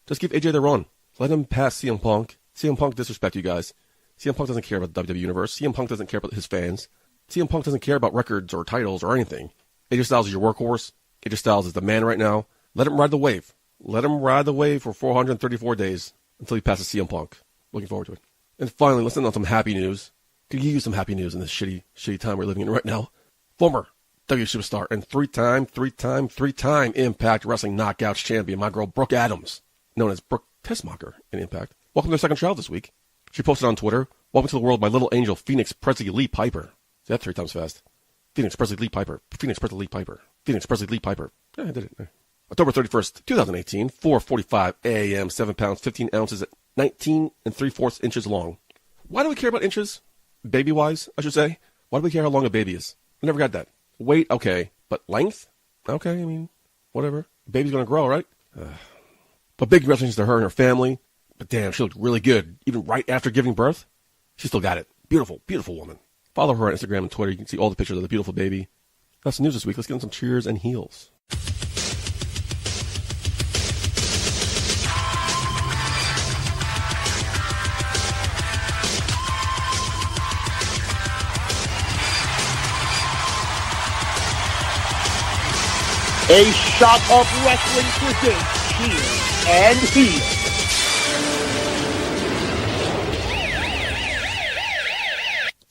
Just give AJ the run. Let him pass CM Punk. CM Punk disrespect you guys. CM Punk doesn't care about the WWE Universe. CM Punk doesn't care about his fans. CM Punk doesn't care about records or titles or anything. AJ Styles is your workhorse. AJ Styles is the man right now. Let him ride the wave. Let him ride the wave for 434 days until he passes CM Punk. Looking forward to it. And finally, let's end on some happy news. Could you use some happy news in this shitty time we're living in right now? Former WWE superstar and three-time Impact Wrestling Knockouts champion, my girl Brooke Adams, known as Brooke Tessmacher in Impact. Welcome to her second child this week. She posted on Twitter, "Welcome to the world, my little angel, Phoenix Presley Lee Piper." Say that 3 times fast. Phoenix Presley Lee Piper. Phoenix Presley Lee Piper. Phoenix Presley Lee Piper. Yeah, I did it. October 31st, 2018, 4:45 a.m., 7 pounds, 15 ounces at 19 3/4 inches long. Why do we care about inches? Baby-wise, I should say. Why do we care how long a baby is? I never got that. Weight, okay. But length? Okay, I mean, whatever. Baby's going to grow, right? But big congratulations to her and her family. But damn, she looked really good. Even right after giving birth, she still got it. Beautiful, beautiful woman. Follow her on Instagram and Twitter. You can see all the pictures of the beautiful baby. That's the news this week. Let's get on some cheers and heels. A Shot of Wrestling presents Cheers and Heels.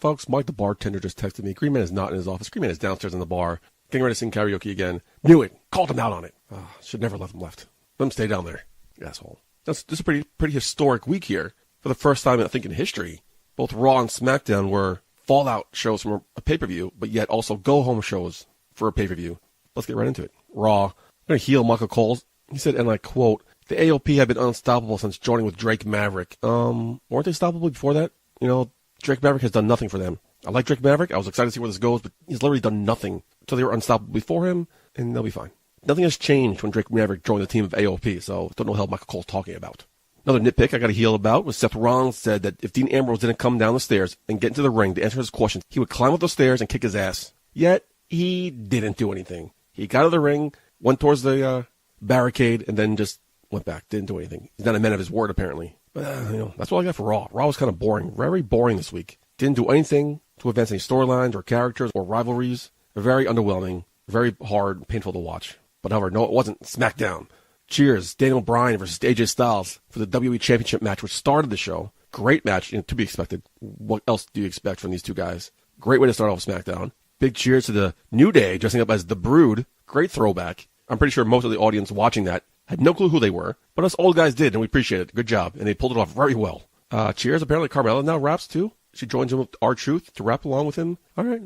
Folks, Mike the bartender just texted me. Green Man is not in his office. Green Man is downstairs in the bar, getting ready to sing karaoke again. Knew it. Called him out on it. Should never let him left. Let him stay down there. Asshole. This is a pretty historic week here. For the first time, I think, in history, both Raw and SmackDown were fallout shows from a pay-per-view, but yet also go-home shows for a pay-per-view. Let's get right into it. Raw. I'm going to heel Michael Cole. He said, and I quote, "The AOP have been unstoppable since joining with Drake Maverick." Weren't they stoppable before that? You know, Drake Maverick has done nothing for them. I like Drake Maverick. I was excited to see where this goes, but he's literally done nothing. So they were unstoppable before him, and they'll be fine. Nothing has changed when Drake Maverick joined the team of AOP, so don't know what the hell Michael Cole's talking about. Another nitpick I got to heel about was Seth Rollins said that if Dean Ambrose didn't come down the stairs and get into the ring to answer his questions, he would climb up those stairs and kick his ass. Yet, he didn't do anything. He got out of the ring, went towards the barricade, and then just went back. Didn't do anything. He's not a man of his word, apparently. But, that's all I got for Raw. Raw was kind of boring. Very boring this week. Didn't do anything to advance any storylines or characters or rivalries. Very underwhelming. Very hard, painful to watch. But however, no, it wasn't. SmackDown. Cheers. Daniel Bryan versus AJ Styles for the WWE Championship match, which started the show. Great match, to be expected. What else do you expect from these two guys? Great way to start off SmackDown. Big cheers to the New Day dressing up as the Brood. Great throwback. I'm pretty sure most of the audience watching that had no clue who they were, but us old guys did, and we appreciate it. Good job, and they pulled it off very well. Cheers. Apparently Carmella now raps too. She joins him with R-Truth to rap along with him. All right,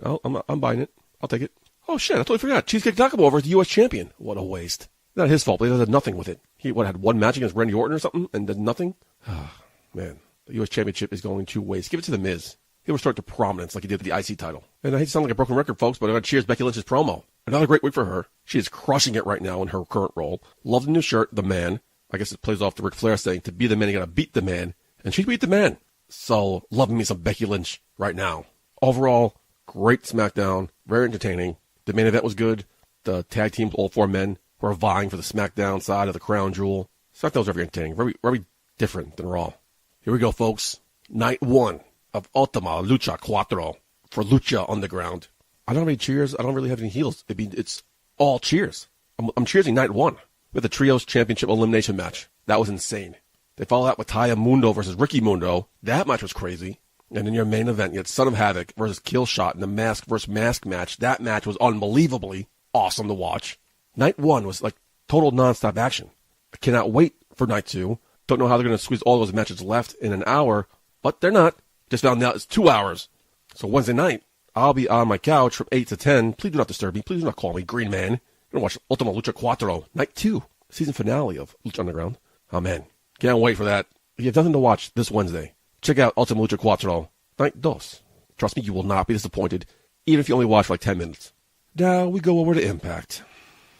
I'm buying it. I'll take it. Oh shit, I totally forgot. Cheesecake Nakamura is the U.S. champion. What a waste. Not his fault, but he did nothing with it. He had one match against Randy Orton or something, and did nothing? Man, the U.S. championship is going to waste. Give it to The Miz. He'll restore it to prominence like he did with the IC title. And I hate to sound like a broken record, folks, but I'm going to cheers Becky Lynch's promo. Another great week for her. She is crushing it right now in her current role. Love the new shirt, The Man. I guess it plays off the Ric Flair saying, to be the man, you got to beat the man. And she beat the man. So, loving me some Becky Lynch right now. Overall, great SmackDown. Very entertaining. The main event was good. The tag teams, all four men, were vying for the SmackDown side of the crown jewel. SmackDown was very entertaining. Very, very different than Raw. Here we go, folks. Night 1 of Ultima Lucha Cuatro for Lucha Underground. I don't have any cheers. I don't really have any heels. It's all cheers. I'm cheersing night 1 with the Trios Championship Elimination match. That was insane. They followed that with Taya Mundo versus Ricky Mundo. That match was crazy. And in your main event, you had Son of Havoc versus Killshot in the Mask versus Mask match. That match was unbelievably awesome to watch. Night 1 was like total nonstop action. I cannot wait for night 2. Don't know how they're going to squeeze all those matches left in an hour, but they're not. Just found out it's 2 hours. So Wednesday night, I'll be on my couch from 8 to 10. Please do not disturb me. Please do not call me Green Man. I'm going to watch Ultima Lucha Cuatro, Night 2, season finale of Lucha Underground. Oh, man. Can't wait for that. If you have nothing to watch this Wednesday, check out Ultima Lucha Cuatro, Night 2. Trust me, you will not be disappointed, even if you only watch for like 10 minutes. Now we go over to Impact.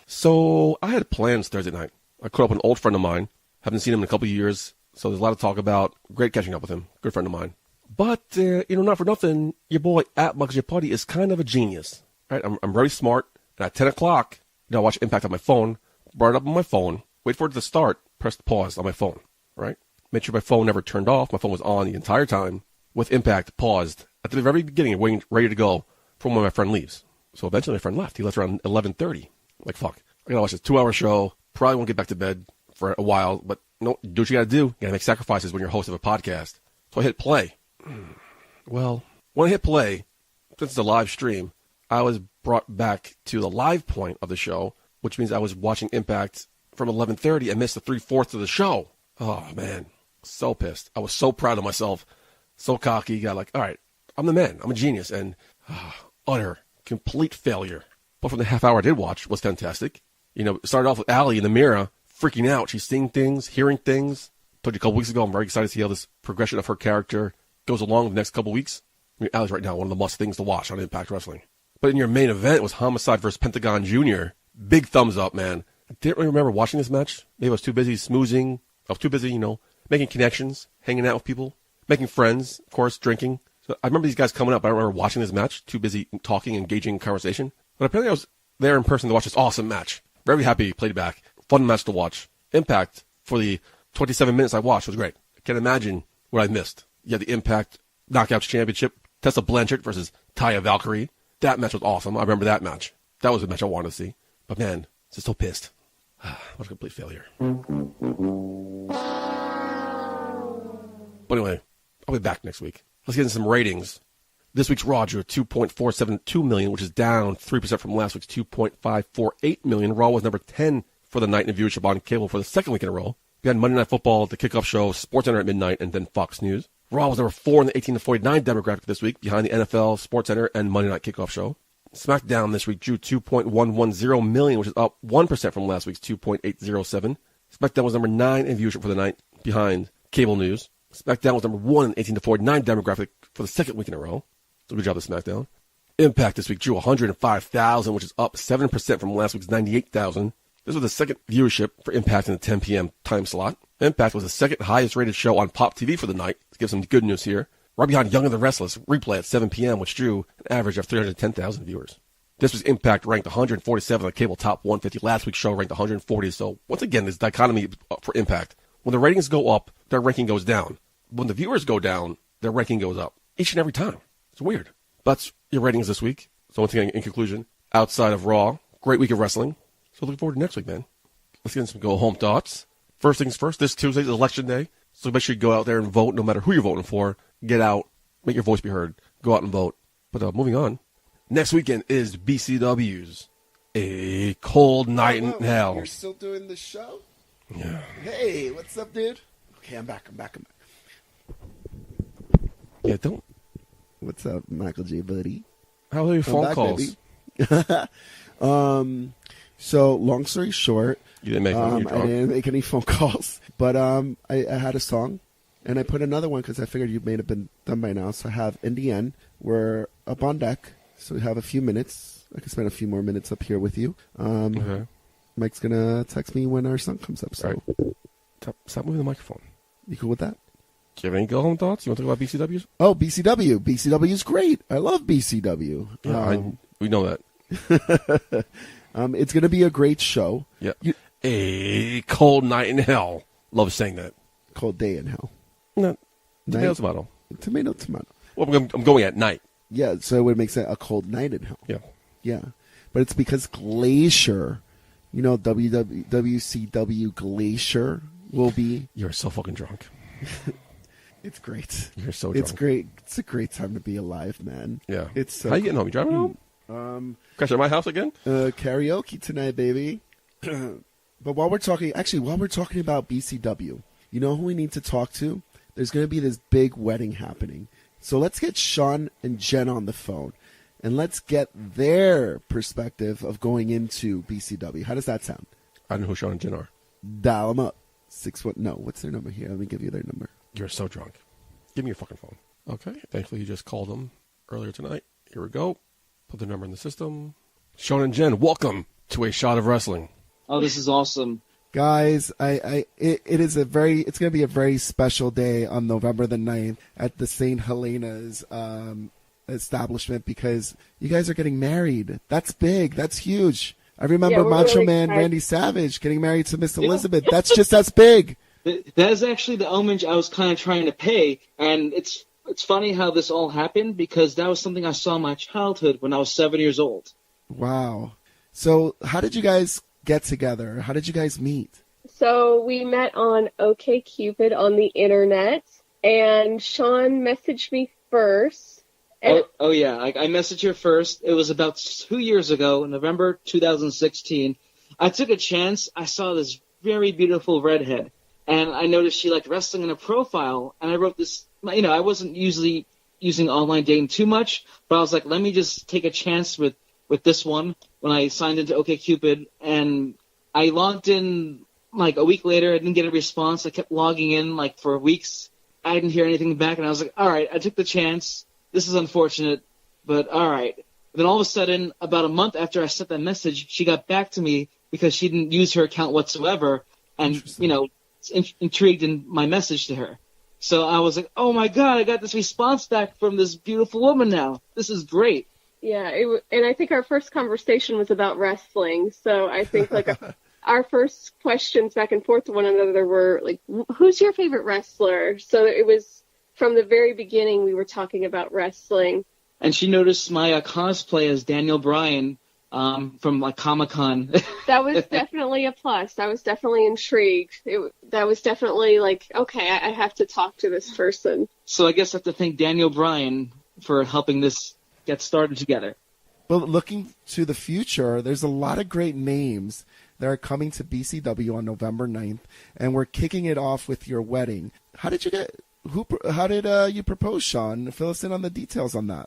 So I had plans Thursday night. I caught up with an old friend of mine. Haven't seen him in a couple of years, so there's a lot of talk about. Great catching up with him. Good friend of mine. But, not for nothing, your boy at Michael J. Putty is kind of a genius. Right? I'm very smart. And at 10 o'clock, I watch Impact on my phone, brought it up on my phone, wait for it to start, press pause on my phone. Right? Made sure my phone never turned off. My phone was on the entire time. With Impact, paused at the very beginning, waiting, ready to go from when my friend leaves. So eventually my friend left. He left around 11:30. Like, fuck. I gotta watch this 2-hour show. Probably won't get back to bed for a while, but no, do what you gotta do. You gotta make sacrifices when you're host of a podcast. So I hit play. Well, when I hit play, since it's a live stream, I was brought back to the live point of the show, which means I was watching Impact from 11:30 and missed the 3/4 of the show. Oh, man. So pissed. I was so proud of myself. So cocky. Got like, all right, I'm the man. I'm a genius. And utter, complete failure. But from the half hour I did watch was fantastic. It started off with Allie in the mirror, freaking out. She's seeing things, hearing things. Told you a couple weeks ago, I'm very excited to see how this progression of her character goes along the next couple weeks. Allie's right now one of the must things to watch on Impact Wrestling. But in your main event was Homicide versus Pentagon Jr. Big thumbs up, man. I didn't really remember watching this match. Maybe I was too busy smoozing. I was too busy, making connections, hanging out with people, making friends, of course, drinking. So I remember these guys coming up. I don't remember watching this match. Too busy talking, engaging in conversation. But apparently I was there in person to watch this awesome match. Very happy, played back. Fun match to watch. Impact, for the 27 minutes I watched, was great. I can't imagine what I missed. You had the Impact Knockouts Championship. Tessa Blanchard versus Taya Valkyrie. That match was awesome. I remember that match. That was the match I wanted to see. But man, just so pissed. What a complete failure. But anyway, I'll be back next week. Let's get into some ratings. This week's Raw drew 2.472 million, which is down 3% from last week's 2.548 million. Raw was number 10 for the night in viewership on cable for the second week in a row. We had Monday Night Football, the kickoff show, SportsCenter at midnight, and then Fox News. Raw was number 4 in the 18 to 49 demographic this week, behind the NFL, SportsCenter, and Monday Night Kickoff show. SmackDown this week drew 2.110 million, which is up 1% from last week's 2.807. SmackDown was number 9 in viewership for the night, behind cable news. SmackDown was number 1 in the 18 to 49 demographic for the second week in a row. So good job to SmackDown. Impact this week drew 105,000, which is up 7% from last week's 98,000. This was the second viewership for Impact in the 10 p.m. time slot. Impact was the second highest rated show on Pop TV for the night. Let's give some good news here. Right behind Young and the Restless, replay at 7 p.m., which drew an average of 310,000 viewers. This was Impact ranked 147 on the cable top 150. Last week's show ranked 140. So once again, this dichotomy for Impact. When the ratings go up, their ranking goes down. When the viewers go down, their ranking goes up. Each and every time. It's weird. That's your ratings this week. So once again, in conclusion, outside of Raw, great week of wrestling. So looking forward to next week, man. Let's get into some go-home thoughts. First things first, this Tuesday is Election Day. So make sure you go out there and vote, no matter who you're voting for. Get out. Make your voice be heard. Go out and vote. But moving on. Next weekend is BCW's A Cold Night in Hell. You're still doing the show? Yeah. Hey, what's up, dude? Okay, I'm back. Yeah, don't. What's up, Michael J. Buddy? How are your phone back, calls? Baby. So, long story short, You didn't make one. I didn't make any phone calls, but I had a song, and I put another one because I figured you may have been done by now. So I have In the End. We're up on deck, so we have a few minutes. I can spend a few more minutes up here with you. Okay. Mike's gonna text me when our song comes up. So Right. Stop moving the microphone. you cool with that? Do you have any go-home thoughts? You want to talk about BCWs? Oh, BCW. BCW's great. I love BCW. Yeah, we know that. It's going to be a great show. Yeah. A Cold Night in Hell. Love saying that. Cold day in hell. No. Tomato, Night? tomato. Tomato. Well, I'm going at night. Yeah, so it would make sense. A cold night in hell. Yeah. Yeah. But it's because Glacier, WCW Glacier will be. You're so fucking drunk. It's great. You're so drunk. It's great. It's a great time to be alive, man. Yeah. It's so How you getting home? You driving home? Crash at my house again? Karaoke tonight, baby. But while we're talking about BCW, you know who we need to talk to? There's going to be this big wedding happening. So let's get Sean and Jen on the phone, and let's get their perspective of going into BCW. How does that sound? I don't know who Sean and Jen are. Dial them up. What's their number here? Let me give you their number. You're so drunk. Give me your fucking phone. Okay. Thankfully, you just called them earlier tonight. Here we go. Put their number in the system. Sean and Jen, welcome to A Shot of Wrestling. Oh, this is awesome. Guys, it's going to be a very special day on November the 9th at the St. Helena's establishment because you guys are getting married. That's big. That's huge. I remember Macho really Man excited. Randy Savage getting married to Miss Elizabeth. That's just as big. That is actually the homage I was kind of trying to pay, and it's funny how this all happened because that was something I saw in my childhood when I was 7 years old. Wow. So how did you guys get together? How did you guys meet? So we met on OkCupid on the internet, and Sean messaged me first. Oh yeah, I messaged her first. It was about 2 years ago, November 2016. I took a chance. I saw this very beautiful redhead, and I noticed she liked wrestling in her profile, and I wrote this. I wasn't usually using online dating too much, but I was like, let me just take a chance with this one when I signed into OkCupid, and I logged in like a week later. I didn't get a response. I kept logging in like for weeks. I didn't hear anything back, and I was like, all right, I took the chance. This is unfortunate, but all right. Then all of a sudden, about a month after I sent that message, she got back to me because she didn't use her account whatsoever, and intrigued in my message to her. So I was like, oh my God, I got this response back from this beautiful woman now. This is great. Yeah, and I think our first conversation was about wrestling. So I think our first questions back and forth to one another were like, who's your favorite wrestler? So it was from the very beginning we were talking about wrestling. And she noticed my cosplay as Daniel Bryan from like Comic-Con. That was definitely a plus. I was definitely intrigued. That was definitely like, okay, I have to talk to this person. So I guess I have to thank Daniel Bryan for helping this get started together. Well, looking to the future, there's a lot of great names that are coming to BCW on November 9th, and we're kicking it off with your wedding. How did you propose, Sean? Fill us in on the details on that.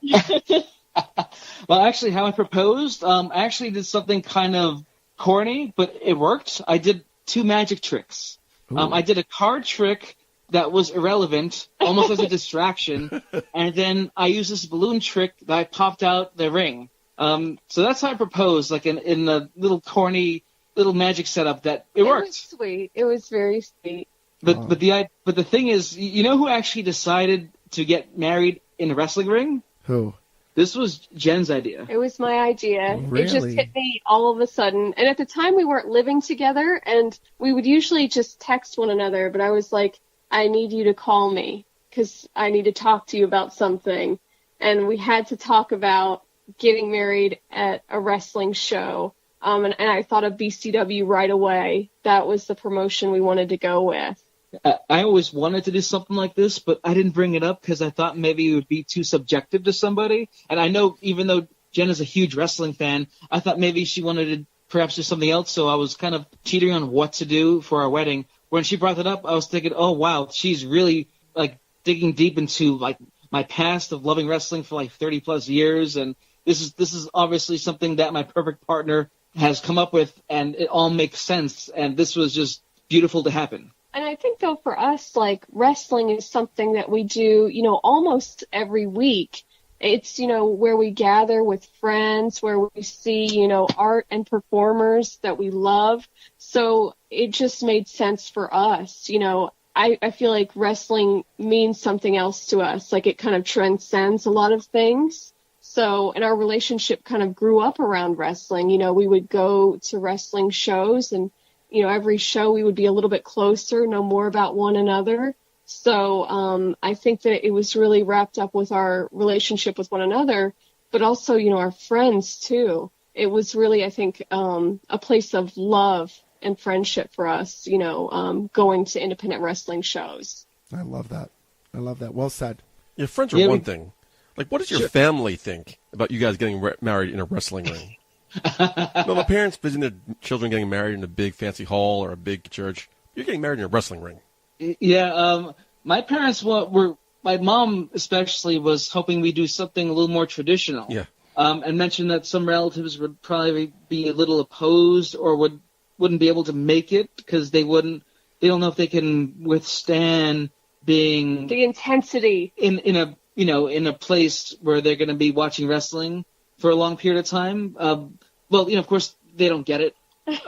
Well, actually, how I proposed, I actually did something kind of corny, but it worked. I did 2 magic tricks. I did a card trick that was irrelevant, almost as a distraction, and then I used this balloon trick that I popped out the ring. So that's how I proposed, like in the little corny little magic setup that it worked. It was sweet. It was very sweet. But the thing is, you know who actually decided to get married in a wrestling ring? Who? This was Jen's idea. It was my idea. Really? It just hit me all of a sudden. And at the time we weren't living together, and we would usually just text one another, but I was like, I need you to call me because I need to talk to you about something. And we had to talk about getting married at a wrestling show. And I thought of BCW right away. That was the promotion we wanted to go with. I always wanted to do something like this, but I didn't bring it up because I thought maybe it would be too subjective to somebody. And I know even though Jen is a huge wrestling fan, I thought maybe she wanted to perhaps do something else. So I was kind of teetering on what to do for our wedding. When she brought it up, I was thinking, oh, wow, she's really like digging deep into like my past of loving wrestling for like 30 plus years. And this is obviously something that my perfect partner has come up with, and it all makes sense. And this was just beautiful to happen. And I think, though, for us, like, wrestling is something that we do, almost every week. It's, where we gather with friends, where we see, art and performers that we love. So it just made sense for us. I feel like wrestling means something else to us. Like, it kind of transcends a lot of things. So, and our relationship kind of grew up around wrestling. We would go to wrestling shows, and every show we would be a little bit closer, know more about one another. So I think that it was really wrapped up with our relationship with one another, but also, our friends too. It was really, I think, a place of love and friendship for us, going to independent wrestling shows. I love that. Well said. Your friends are one thing. Like, what does your family think about you guys getting married in a wrestling ring? No, my parents visiting their children getting married in a big fancy hall or a big church. You're getting married in a wrestling ring. Yeah, my parents my mom especially was hoping we do something a little more traditional. Yeah. And mentioned that some relatives would probably be a little opposed or wouldn't be able to make it because they don't know if they can withstand being the intensity in a place where they're going to be watching wrestling for a long period of time. Of course, they don't get it. But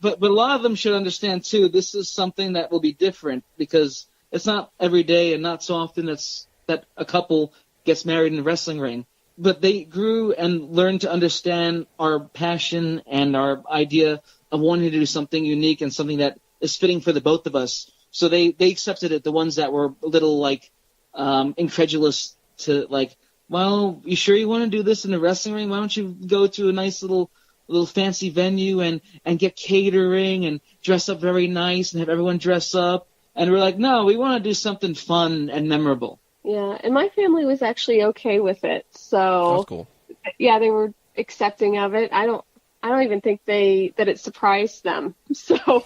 a lot of them should understand, too, this is something that will be different because it's not every day and not so often that a couple gets married in a wrestling ring. But they grew and learned to understand our passion and our idea of wanting to do something unique and something that is fitting for the both of us. So they accepted it, the ones that were a little, incredulous to, well, you sure you want to do this in a wrestling ring? Why don't you go to a nice little fancy venue and get catering and dress up very nice and have everyone dress up? And we're like, no, we want to do something fun and memorable. Yeah, and my family was actually okay with it. So that's cool. Yeah, they were accepting of it. I don't even think that it surprised them. So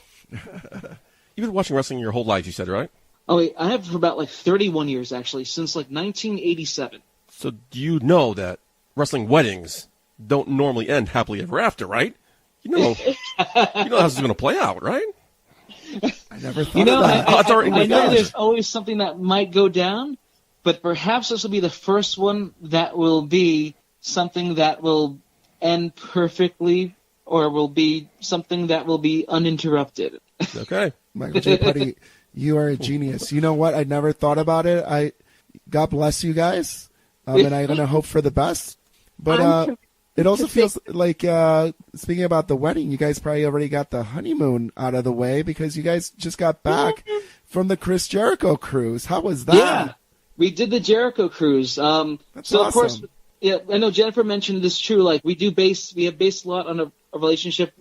You've been watching wrestling your whole life, you said, right? Oh, wait, I have for about 31 years actually, since 1987. So do you know that wrestling weddings don't normally end happily ever after, right? You know how this is going to play out, right? I never thought of that. I know there's always something that might go down, but perhaps this will be the first one that will be something that will end perfectly or will be something that will be uninterrupted. Okay. Michael J. Putty, you are a genius. You know what? I never thought about it. God bless you guys. And I'm going to hope for the best. But it also feels like, speaking about the wedding, you guys probably already got the honeymoon out of the way because you guys just got back from the Chris Jericho cruise. How was that? Yeah, we did the Jericho cruise. That's so, awesome. Of course, yeah, I know Jennifer mentioned this too. We have based a lot on a relationship,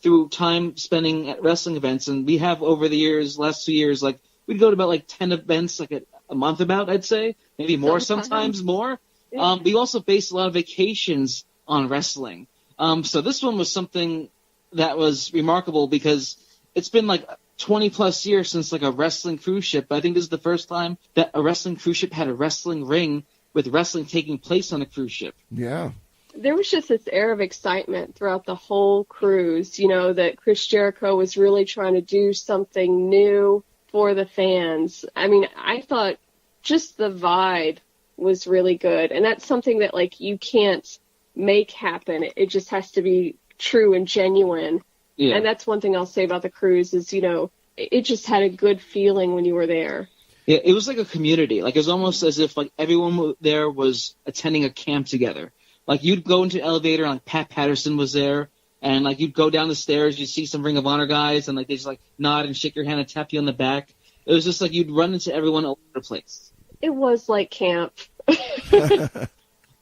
through time spending at wrestling events. And we have over the years, last 2 years, we'd go to about 10 events, a month about, I'd say. Maybe more, sometimes more. We also based a lot of vacations on wrestling. So this one was something that was remarkable because it's been like 20 plus years since like a wrestling cruise ship. I think this is the first time that a wrestling cruise ship had a wrestling ring with wrestling taking place on a cruise ship. Yeah. There was just this air of excitement throughout the whole cruise, you know, that Chris Jericho was really trying to do something new for the fans. I mean, I thought just the vibe was really good. And that's something that, like, you can't make happen. It just has to be true and genuine. Yeah. And that's one thing I'll say about the cruise is, you know, it just had a good feeling when you were there. Yeah, it was like a community. Like, it was almost as if, like, everyone there was attending a camp together. Like, you'd go into an elevator, and, like, Pat Patterson was there, and, like, you'd go down the stairs, you'd see some Ring of Honor guys, and, like, they just, like, nod and shake your hand and tap you on the back. It was just like you'd run into everyone all over the place. It was like camp.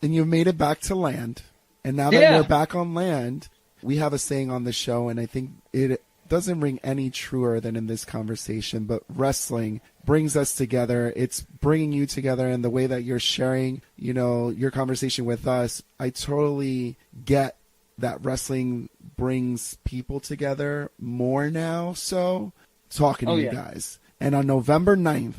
And you made it back to land. And now that you're back on land, we have a saying on the show, and I think it doesn't ring any truer than in this conversation, but wrestling brings us together. It's bringing you together, and the way that you're sharing, you know, your conversation with us, I totally get that wrestling brings people together more now. So talking to you guys. And on November 9th,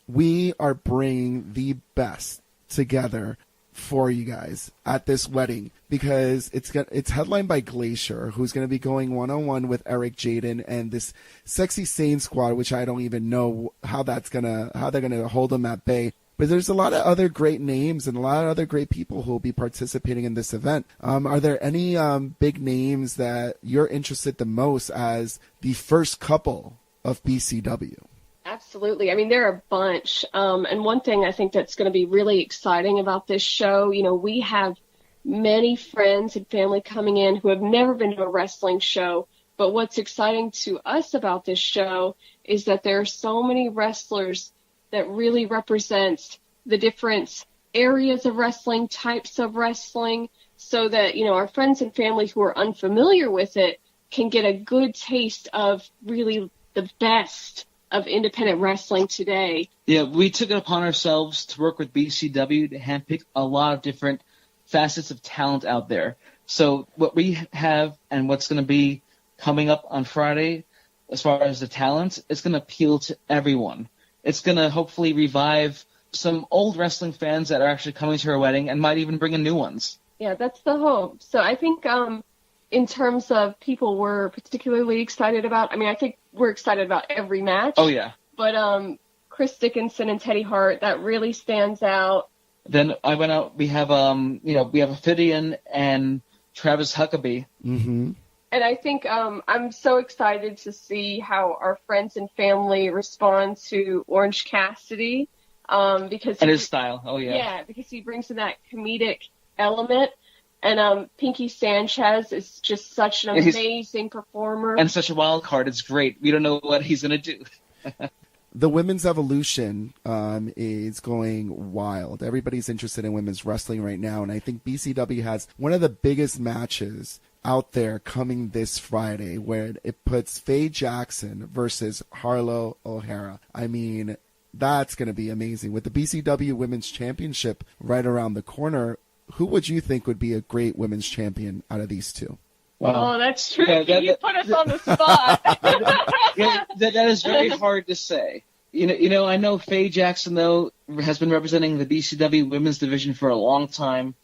we are bringing the best together for you guys at this wedding, because it's headlined by Glacier, who's going to be going one-on-one with Eric Jaden and this Sexy Sane squad, which I don't even know how they're gonna hold them at bay. But there's a lot of other great names and a lot of other great people who will be participating in this event. Are there any big names that you're interested the most as the first couple of BCW? Absolutely. I mean, there are a bunch. And one thing I think that's going to be really exciting about this show, you know, we have many friends and family coming in who have never been to a wrestling show. But what's exciting to us about this show is that there are so many wrestlers that really represent the different areas of wrestling, types of wrestling, so that, you know, our friends and family who are unfamiliar with it can get a good taste of really the best of independent wrestling today. Yeah, we took it upon ourselves to work with BCW to handpick a lot of different facets of talent out there. So what we have and what's going to be coming up on Friday, as far as the talent, it's going to appeal to everyone. It's going to hopefully revive some old wrestling fans that are actually coming to our wedding and might even bring in new ones. Yeah, that's the hope. So I think in terms of people we're particularly excited about, I mean, I think we're excited about every match. Oh, yeah. But Chris Dickinson and Teddy Hart, that really stands out. Then I went out, we have Ophidian and Travis Huckabee. Mm-hmm. And I think I'm so excited to see how our friends and family respond to Orange Cassidy. Because and his style, oh yeah. Yeah, because he brings in that comedic element. And Pinkie Sanchez is just such an amazing performer. And such a wild card. It's great. We don't know what he's going to do. The women's evolution is going wild. Everybody's interested in women's wrestling right now. And I think BCW has one of the biggest matches out there coming this Friday, where it puts Faye Jackson versus Harlow O'Hara. I mean, that's going to be amazing. With the BCW Women's Championship right around the corner, who would you think would be a great women's champion out of these two? Wow. Oh, that's true. You put us on the spot. That is very hard to say. You know, I know Faye Jackson, though, has been representing the BCW women's division for a long time.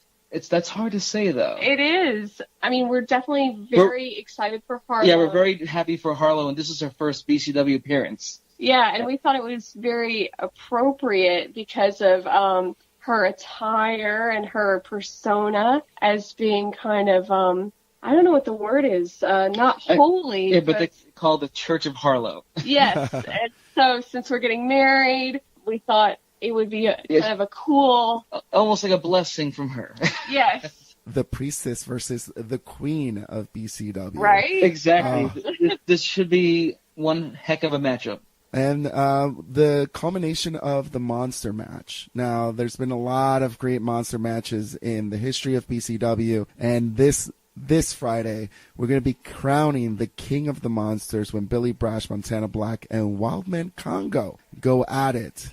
That's hard to say, though. It is. I mean, we're definitely very excited for Harlow. Yeah, we're very happy for Harlow, and this is her first BCW appearance. Yeah, and we thought it was very appropriate because of her attire and her persona as being kind of, I don't know what the word is, not holy. Yeah, but they call the Church of Harlow. Yes, and so since we're getting married, we thought it would be kind of a cool... Almost like a blessing from her. Yes. The priestess versus the queen of BCW. Right? Exactly. This should be one heck of a matchup. And the culmination of the monster match. Now, there's been a lot of great monster matches in the history of BCW, and this Friday, we're going to be crowning the king of the monsters when Billy Brash, Montana Black, and Wildman Congo go at it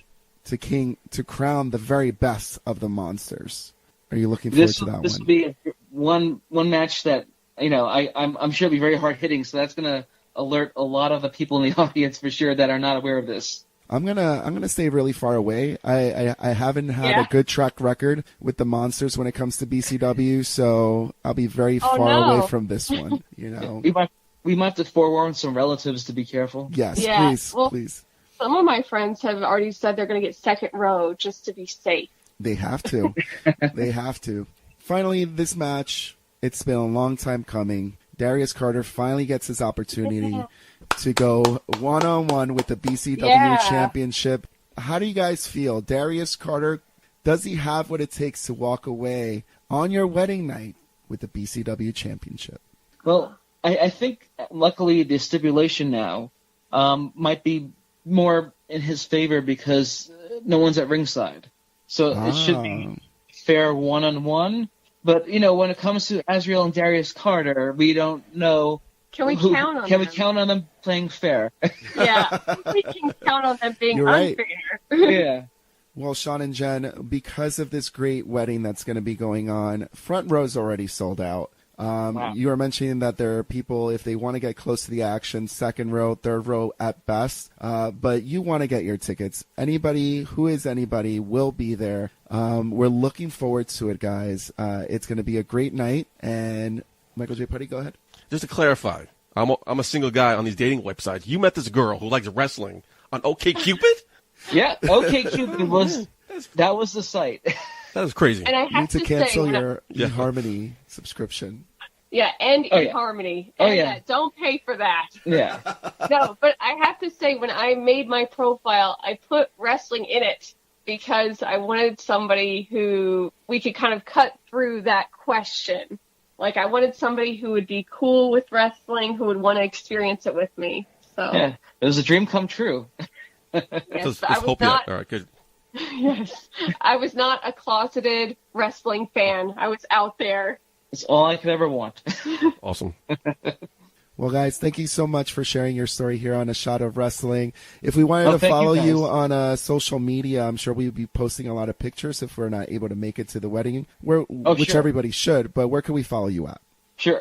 to crown the very best of the monsters. Are you looking forward to that this one? will be one match that, I'm sure it'll be very hard hitting, so that's going to alert a lot of the people in the audience for sure that are not aware of this. I'm gonna stay really far away. I haven't had a good track record with the monsters when it comes to BCW, so I'll be very far away from this one. We might have to forewarn some relatives to be careful. Yes, please. Some of my friends have already said they're going to get second row just to be safe. They have to. They have to. Finally, this match, it's been a long time coming. Darius Carter finally gets his opportunity to go one-on-one with the BCW Championship. How do you guys feel? Darius Carter, does he have what it takes to walk away on your wedding night with the BCW Championship? Well, I think, luckily, the stipulation now might be more in his favor because no one's at ringside. So it should be fair one-on-one. But, when it comes to Azrael and Darius Carter, we don't know. Can we count on them? Can we count on them playing fair? Yeah, we can count on them being right. unfair. Yeah. Well, Sean and Jen, because of this great wedding that's going to be going on, front row's already sold out. Wow. You were mentioning that there are people, if they want to get close to the action, second row, third row at best, but you want to get your tickets. Anybody will be there. We're looking forward to it, guys. It's going to be a great night. And Michael J. Putty, go ahead. Just to clarify, I'm a single guy on these dating websites. You met this girl who likes wrestling on OkCupid? Yeah, OkCupid was the site. That is crazy. And I have you need to cancel say, your eHarmony subscription. Yeah, and eHarmony. Don't pay for that. Yeah. No, but I have to say, when I made my profile, I put wrestling in it because I wanted somebody who we could kind of cut through that question. Like, I wanted somebody who would be cool with wrestling, who would want to experience it with me. So yeah, it was a dream come true. Yes, I was not. All right, good. Yes, I was not a closeted wrestling fan. I was out there. It's all I could ever want. Awesome. Well, guys, thank you so much for sharing your story here on A Shot of Wrestling. If we wanted to follow you on social media, I'm sure we'd be posting a lot of pictures if we're not able to make it to the wedding, which everybody should. But where can we follow you at? Sure.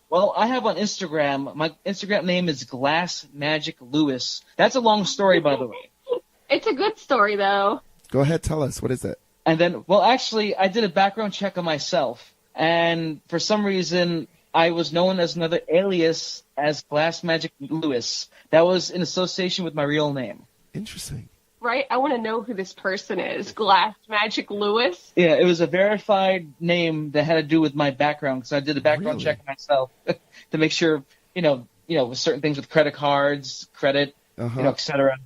Well, I have on Instagram. My Instagram name is Glass Magic Lewis. That's a long story, by the way. It's a good story, though. Go ahead, tell us. What is it? And then, actually, I did a background check on myself, and for some reason, I was known as another alias as Glass Magic Lewis. That was in association with my real name. Interesting. Right? I want to know who this person is. Glass Magic Lewis? Yeah, it was a verified name that had to do with my background, because I did a background check on myself to make sure, with certain things with credit cards, credit, et cetera.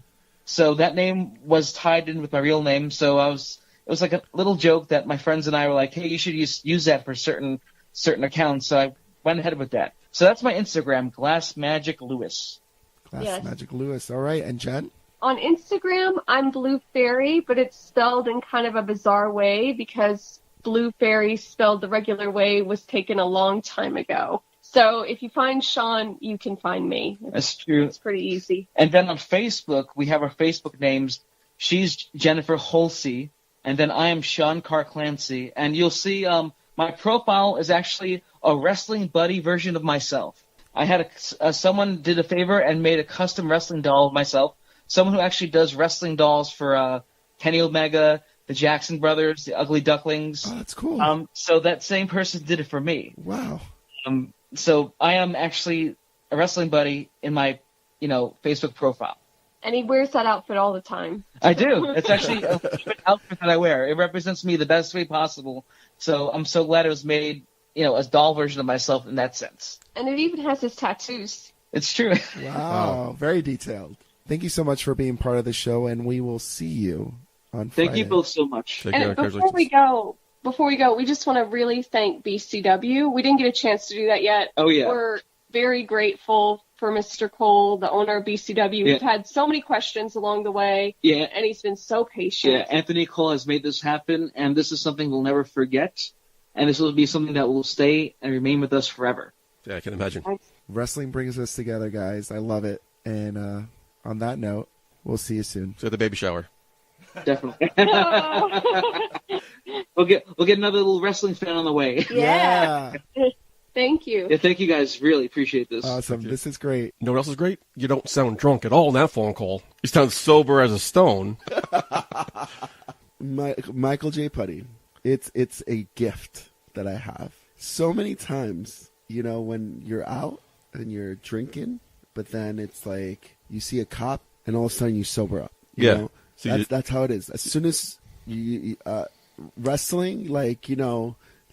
So that name was tied in with my real name. So it was like a little joke that my friends and I were like, hey, you should use that for certain accounts. So I went ahead with that. So that's my Instagram, Glass Magic Lewis. Glass Magic Lewis. All right. And Jen? On Instagram, I'm Blue Fairy, but it's spelled in kind of a bizarre way because Blue Fairy spelled the regular way was taken a long time ago. So if you find Sean, you can find me. That's true. It's pretty easy. And then on Facebook, we have our Facebook names. She's Jennifer Holsey, and then I am Sean Carr Clancy. And you'll see my profile is actually a wrestling buddy version of myself. I had someone did a favor and made a custom wrestling doll of myself. Someone who actually does wrestling dolls for Kenny Omega, the Jackson Brothers, the Ugly Ducklings. Oh, that's cool. So that same person did it for me. Wow. So I am actually a wrestling buddy in my, Facebook profile. And he wears that outfit all the time. I do. It's actually a favorite outfit that I wear. It represents me the best way possible. So I'm so glad it was made, a doll version of myself in that sense. And it even has his tattoos. It's true. Wow. Very detailed. Thank you so much for being part of the show, and we will see you on Friday. Thank you both so much. And before we go, we just want to really thank BCW. We didn't get a chance to do that yet. Oh, yeah. We're very grateful for Mr. Cole, the owner of BCW. Yeah. We've had so many questions along the way. Yeah. And he's been so patient. Yeah, Anthony Cole has made this happen, and this is something we'll never forget. And this will be something that will stay and remain with us forever. Yeah, I can imagine. Wrestling brings us together, guys. I love it. And on that note, we'll see you soon. See you at the baby shower. Definitely. we'll get another little wrestling fan on the way. Yeah. Thank you. Yeah, thank you guys. Really appreciate this. Awesome. This is great. You know what else is great? You don't sound drunk at all in that phone call. You sound sober as a stone. Michael J. Putty. It's a gift that I have. So many times, when you're out and you're drinking, but then it's like you see a cop and all of a sudden you sober up. You know? So that's how it is. As soon as you wrestling,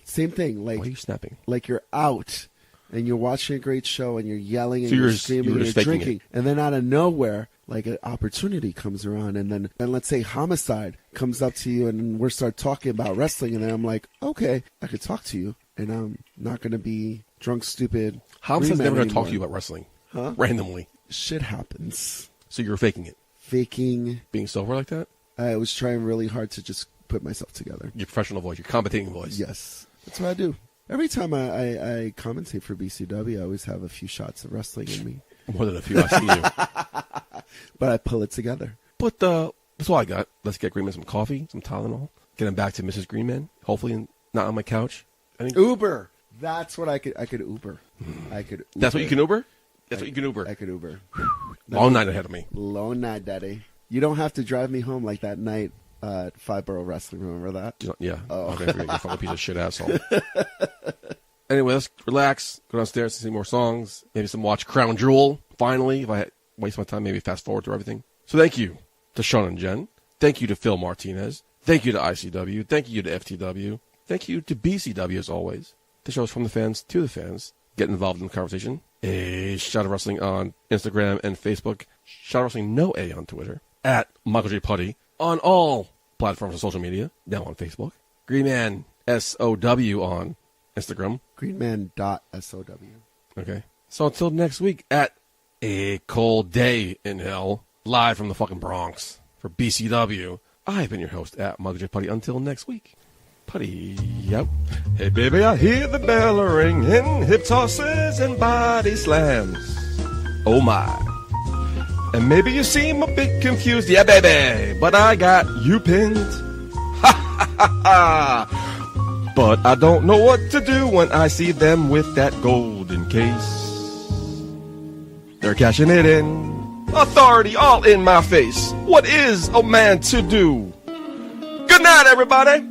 same thing. Like, why are you snapping? Like you're out and you're watching a great show and you're yelling and so you're screaming and you're drinking. It. And then out of nowhere, like an opportunity comes around and let's say Homicide comes up to you and we start talking about wrestling and then I'm like, okay, I could talk to you and I'm not going to be drunk, stupid. Homicide's never going to talk to you about wrestling. Huh? Randomly. Shit happens. So you're faking it. Faking. Being sober like that? I was trying really hard to just put myself together. Your professional voice, your commentating voice. Yes. That's what I do. Every time I commentate for BCW, I always have a few shots of wrestling in me. More than a few, I've seen you. But I pull it together. But that's all I got. Let's get Greenman some coffee, some Tylenol. Get him back to Mrs. Greenman. Hopefully not on my couch. Uber. That's what I could Uber. I could Uber. That's what you can Uber? That's what you can Uber. I could Uber. Long night ahead of me. Long night, Daddy. You don't have to drive me home like that night at Five Borough Wrestling. Remember that? Yeah. Oh. Okay, forget you fucking piece of shit asshole. Anyway, let's relax. Go downstairs and sing more songs. Maybe watch Crown Jewel. Finally, if I waste my time, maybe fast forward through everything. So thank you to Sean and Jen. Thank you to Phil Martinez. Thank you to ICW. Thank you to FTW. Thank you to BCW as always. The show's from the fans to the fans. Get involved in the conversation. A Shot of Wrestling on Instagram and Facebook. Shot of Wrestling No A on Twitter. At Michael J. Putty on all platforms of social media. Now on Facebook. Greenman SOW on Instagram. Greenman.SOW. Okay. So until next week at A Cold Day in Hell, live from the fucking Bronx for BCW, I've been your host at Michael J. Putty. Until next week. Putty out. Hey baby, I hear the bell ringing, hip tosses and body slams. Oh my. And maybe you seem a bit confused, yeah baby, but I got you pinned. Ha ha ha ha. But I don't know what to do when I see them with that golden case. They're cashing it in. Authority all in my face. What is a man to do? Good night, everybody.